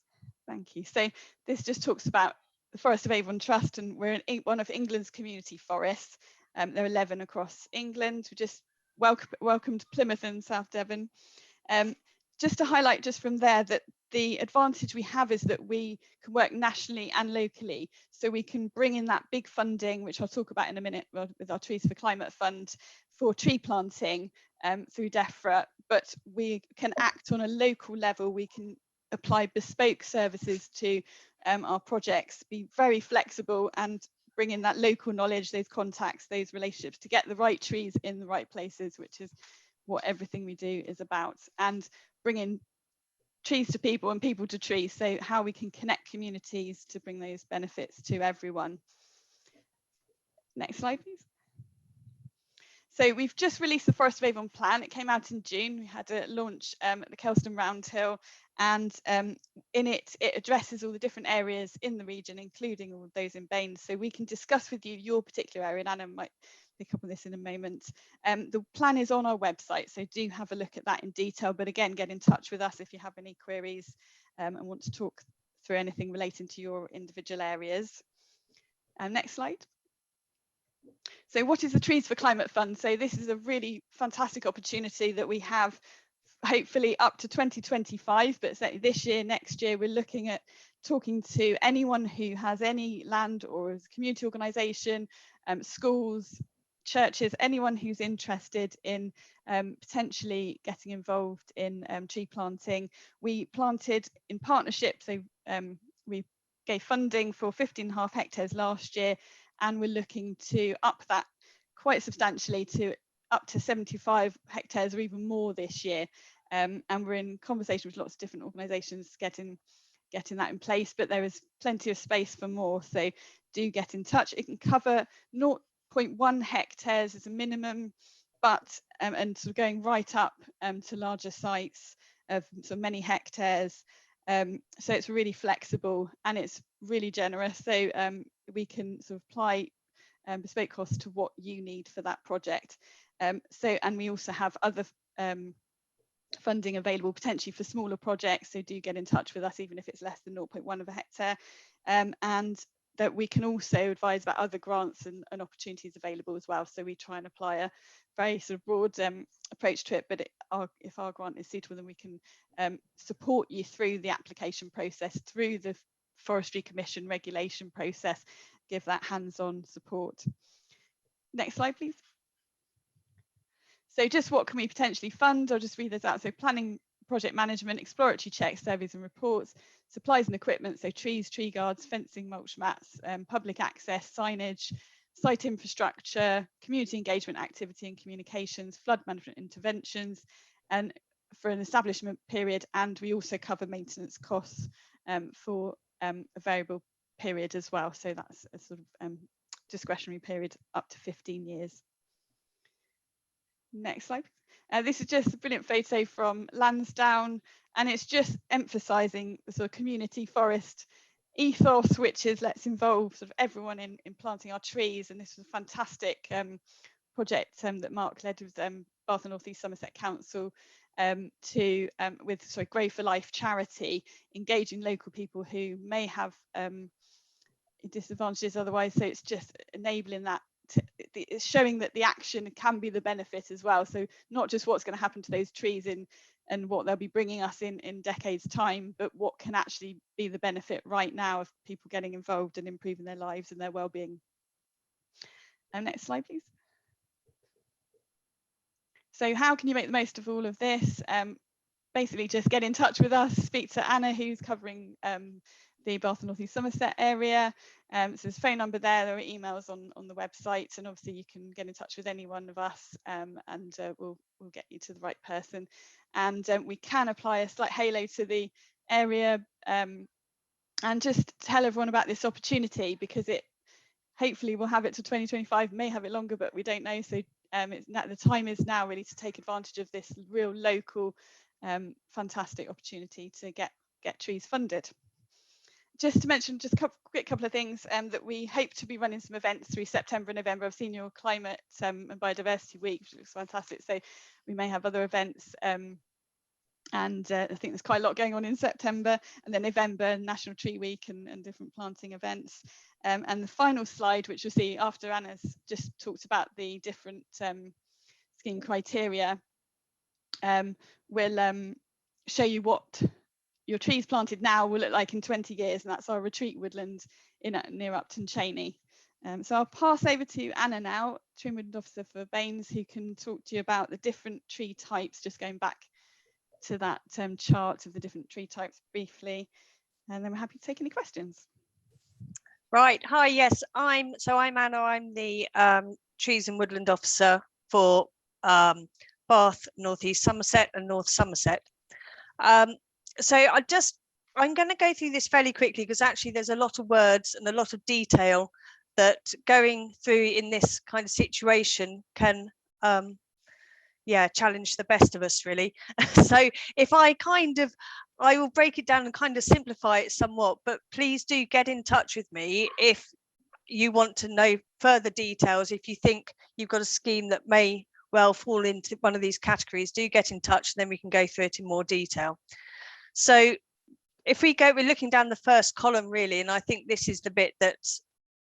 Thank you. So this just talks about the Forest of Avon Trust, and we're in one of England's community forests. There are 11 across England. We just welcomed Plymouth and South Devon. Just to highlight just from there that the advantage we have is that we can work nationally and locally. So we can bring in that big funding, which I'll talk about in a minute with our Trees for Climate Fund for tree planting through DEFRA, but we can act on a local level. We can apply bespoke services to our projects, be very flexible and bring in that local knowledge, those contacts, those relationships to get the right trees in the right places, which is what everything we do is about, and bringing trees to people and people to trees, so how we can connect communities to bring those benefits to everyone. Next slide, please. So we've just released the Forest of Avon plan. It came out in June. We had a launch at the Kelston Roundhill, and in it addresses all the different areas in the region, including all of those in Baines. So we can discuss with you your particular area, and Anna might pick up on this in a moment. The plan is on our website, so do have a look at that in detail. But again, get in touch with us if you have any queries and want to talk through anything relating to your individual areas. Next slide. So what is the Trees for Climate Fund? So this is a really fantastic opportunity that we have, hopefully up to 2025, but this year, next year, we're looking at talking to anyone who has any land or is a community organisation, schools, churches, anyone who's interested in potentially getting involved in tree planting. We planted in partnership, so we gave funding for 15.5 hectares last year, and we're looking to up that quite substantially to up to 75 hectares or even more this year. And we're in conversation with lots of different organisations getting that in place, but there is plenty of space for more, so do get in touch. It can cover 0.1 hectares as a minimum, but and sort of going right up to larger sites of so many hectares. So it's really flexible and it's really generous, so we can sort of apply bespoke costs to what you need for that project. And we also have other funding available potentially for smaller projects, so do get in touch with us even if it's less than 0.1 of a hectare, and that we can also advise about other grants and opportunities available as well. So we try and apply a very sort of broad approach to it, but if our grant is suitable, then we can support you through the application process, through the Forestry Commission regulation process, give that hands-on support. Next slide, please. So just what can we potentially fund? I'll just read this out. So planning, project management, exploratory checks, surveys and reports, supplies and equipment, so trees, tree guards, fencing, mulch mats, public access, signage, site infrastructure, community engagement activity and communications, flood management interventions, and for an establishment period. And we also cover maintenance costs for a variable period as well. So that's a sort of discretionary period up to 15 years. Next slide. This is just a brilliant photo from Lansdowne, and it's just emphasising the sort of community forest ethos, which is let's involve sort of everyone in planting our trees. And this was a fantastic project that Mark led with Bath and North East Somerset Council with Grow for Life charity, engaging local people who may have disadvantages otherwise. So it's just enabling that. It's showing that the action can be the benefit as well, so not just what's going to happen to those trees and what they'll be bringing us in decades time, but what can actually be the benefit right now of people getting involved and improving their lives and their well-being. Next slide, please. So how can you make the most of all of this? Basically just get in touch with us, speak to Anna, who's covering the Bath and North East Somerset area. So there's a phone number there are emails on the website, and obviously you can get in touch with any one of us, and we'll get you to the right person. And we can apply a slight halo to the area, and just tell everyone about this opportunity, because it hopefully we'll have it to 2025, may have it longer, but we don't know. So the time is now really to take advantage of this real local fantastic opportunity to get trees funded. Just to mention just a quick couple of things, that we hope to be running some events through September and November. I've seen your Climate and Biodiversity Week, which looks fantastic. So we may have other events, and I think there's quite a lot going on in September, and then November, National Tree Week and different planting events. And the final slide, which you'll see after Anna's just talked about the different scheme criteria, will show you what your trees planted now will look like in 20 years, and that's our retreat woodland near Upton Cheney. So I'll pass over to Anna now, Tree and Woodland Officer for Baines, who can talk to you about the different tree types, just going back to that chart of the different tree types briefly, and then we're happy to take any questions. Right, hi, yes, I'm Anna, I'm the Trees and Woodland Officer for Bath, North East Somerset and North Somerset. So I'm going to go through this fairly quickly because actually there's a lot of words and a lot of detail that going through in this kind of situation can challenge the best of us really. So if I will break it down and kind of simplify it somewhat, but please do get in touch with me if you want to know further details. If you think you've got a scheme that may well fall into one of these categories, do get in touch and then we can go through it in more detail. So if we're looking down the first column really, and I think this is the bit that's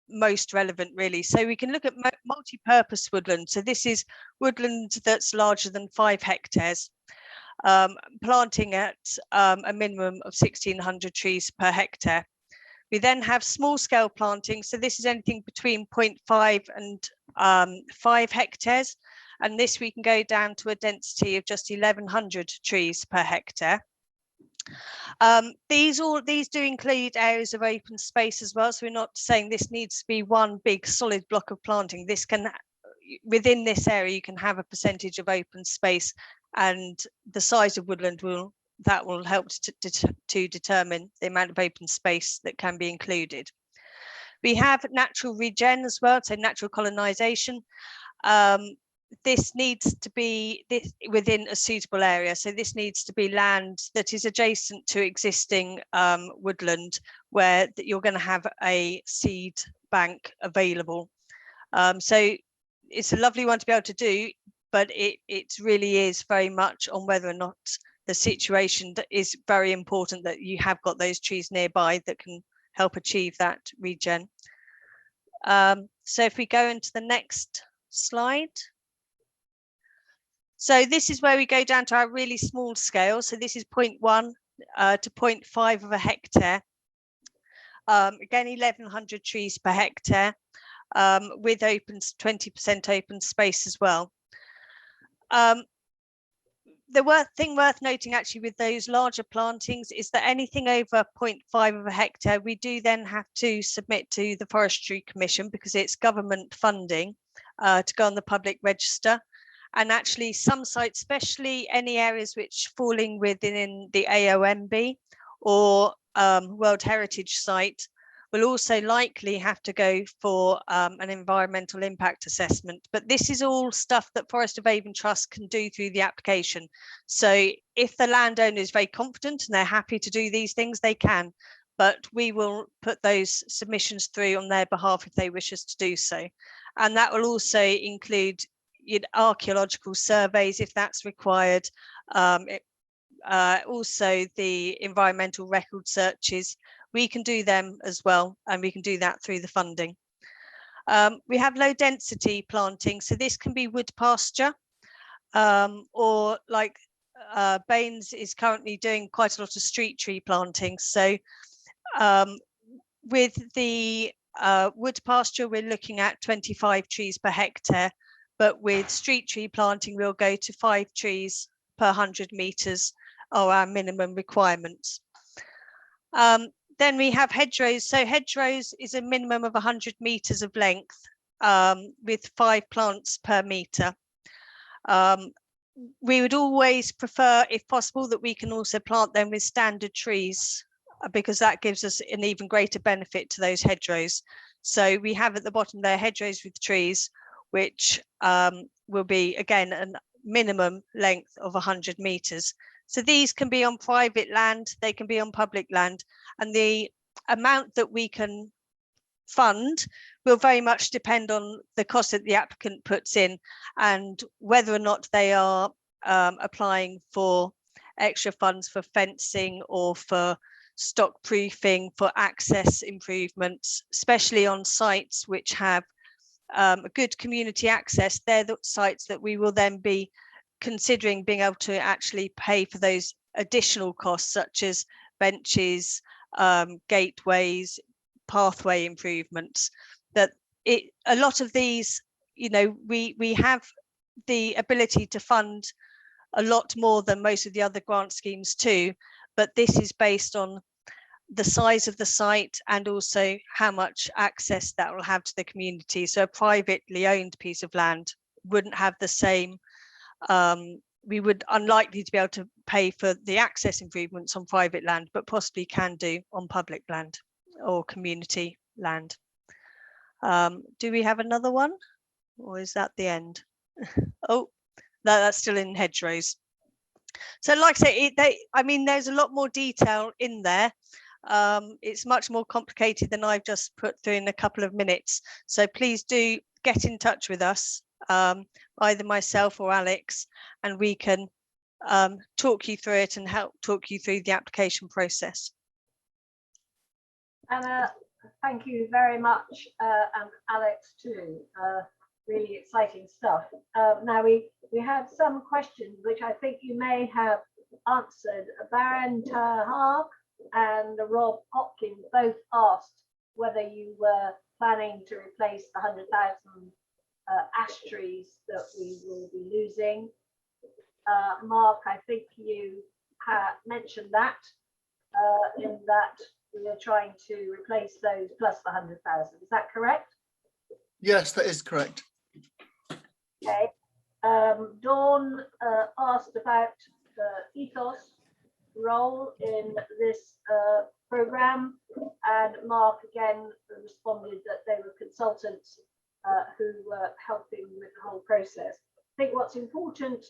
most relevant really. So we can look at multi-purpose woodland. So this is woodland that's larger than 5 hectares, planting at a minimum of 1,600 trees per hectare. We then have small scale planting. So this is anything between 0.5 and 5 hectares. And this we can go down to a density of just 1,100 trees per hectare. These do include areas of open space as well. So we're not saying this needs to be one big solid block of planting. This can, within this area, you can have a percentage of open space, and the size of woodland will help to determine the amount of open space that can be included. We have natural regen as well, so natural colonisation. This needs to be within a suitable area. So this needs to be land that is adjacent to existing woodland where you're going to have a seed bank available. So it's a lovely one to be able to do, but it really is very much on whether or not the situation that is very important that you have got those trees nearby that can help achieve that regen. So if we go into the next slide. So this is where we go down to our really small scale. So this is 0.1 to 0.5 of a hectare. Again, 1,100 trees per hectare with 20% open space as well. The thing worth noting actually with those larger plantings is that anything over 0.5 of a hectare, we do then have to submit to the Forestry Commission because it's government funding to go on the public register. And actually some sites, especially any areas which falling within the AOMB or World Heritage Site, will also likely have to go for an environmental impact assessment. But this is all stuff that Forest of Avon Trust can do through the application. So if the landowner is very confident and they're happy to do these things, they can. But we will put those submissions through on their behalf if they wish us to do so. And that will also include archaeological surveys if that's required. Also the environmental record searches, we can do them as well, and we can do that through the funding. We have low density planting, so this can be wood pasture or like Baines is currently doing quite a lot of street tree planting. So with the wood pasture we're looking at 25 trees per hectare, but with street tree planting we'll go to 5 trees per 100 meters are our minimum requirements. Then we have hedgerows. So hedgerows is a minimum of 100 meters of length with 5 plants per meter. We would always prefer, if possible, that we can also plant them with standard trees because that gives us an even greater benefit to those hedgerows. So we have at the bottom there hedgerows with trees, which will be again a minimum length of 100 meters. So these can be on private land, they can be on public land, and the amount that we can fund will very much depend on the cost that the applicant puts in and whether or not they are applying for extra funds for fencing or for stock proofing, for access improvements, especially on sites which have a good community access. They're the sites that we will then be considering being able to actually pay for those additional costs such as benches, gateways, pathway improvements. That a lot of these, you know, we have the ability to fund a lot more than most of the other grant schemes too, but this is based on the size of the site and also how much access that will have to the community. So a privately owned piece of land wouldn't have the same We would unlikely to be able to pay for the access improvements on private land, but possibly can do on public land or community land. Do we have another one, or is that the end? Oh, no, that's still in hedgerows. So like I say, I mean, there's a lot more detail in there. It's much more complicated than I've just put through in a couple of minutes. So please do get in touch with us, either myself or Alex, and we can talk you through it and help talk you through the application process. Anna, thank you very much, and Alex too. Really exciting stuff. Now we have some questions which I think you may have answered. Baron Tahar and Rob Hopkins both asked whether you were planning to replace the 100,000 ash trees that we will be losing. Mark, I think you mentioned that in that we are trying to replace those plus the 100,000. Is that correct? Yes, that is correct. Okay. Dawn asked about the ethos role in this program, and Mark again responded that they were consultants who were helping with the whole process. I think what's important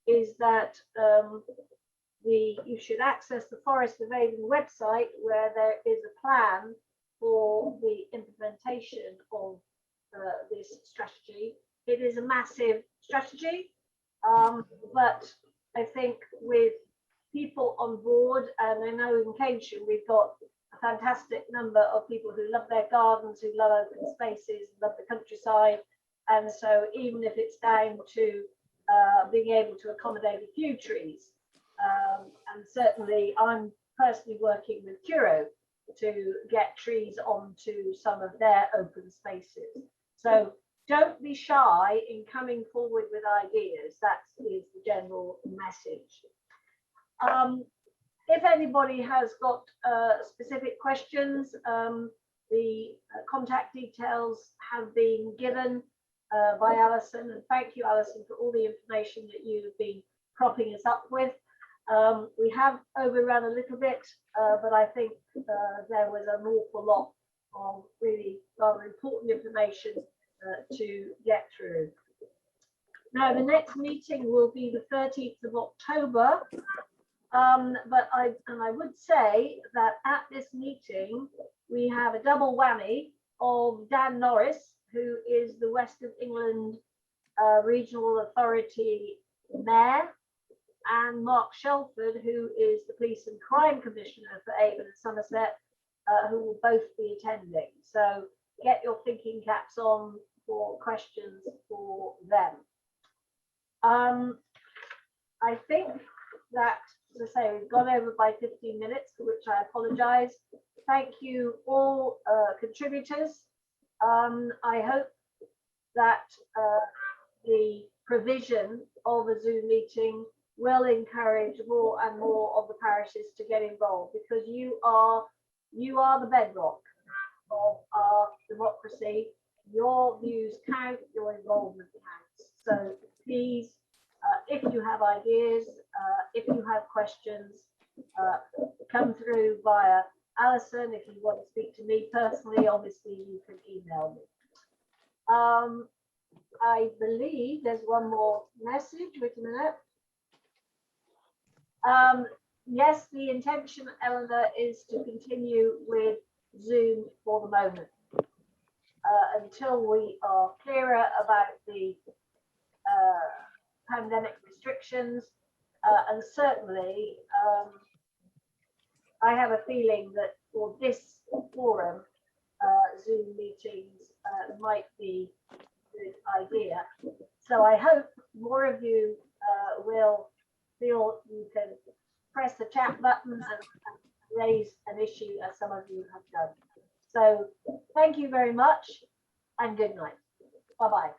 is that you should access the Forest of Avon website, where there is a plan for the implementation of this strategy. It is a massive strategy, but I think with people on board, and I know in Cambridgeshire we've got a fantastic number of people who love their gardens, who love open spaces, love the countryside, and so even if it's down to being able to accommodate a few trees, and certainly I'm personally working with Curo to get trees onto some of their open spaces. So don't be shy in coming forward with ideas. That is the general message. If anybody has got specific questions, the contact details have been given by Alison, and thank you, Alison, for all the information that you have been propping us up with. We have overrun a little bit, but I think there was an awful lot of really rather important information to get through. Now, the next meeting will be the 13th of October, but I would say that at this meeting we have a double whammy of Dan Norris, who is the West of England Regional Authority Mayor, and Mark Shelford, who is the Police and Crime Commissioner for Avon and Somerset, who will both be attending. So get your thinking caps on for questions for them. I think that, as I say, we've gone over by 15 minutes, for which I apologise. Thank you all contributors. I hope that the provision of a Zoom meeting will encourage more and more of the parishes to get involved, because you are the bedrock of our democracy. Your views count, your involvement counts. So please, if you have ideas, if you have questions, come through via Alison. If you want to speak to me personally, obviously you can email me. I believe there's one more message. Wait a minute. Yes, the intention, Eleanor, is to continue with Zoom for the moment until we are clearer about the pandemic restrictions, and certainly I have a feeling that for this forum, Zoom meetings might be a good idea. So I hope more of you will feel you can press the chat button and raise an issue, as some of you have done. So thank you very much and good night. Bye-bye.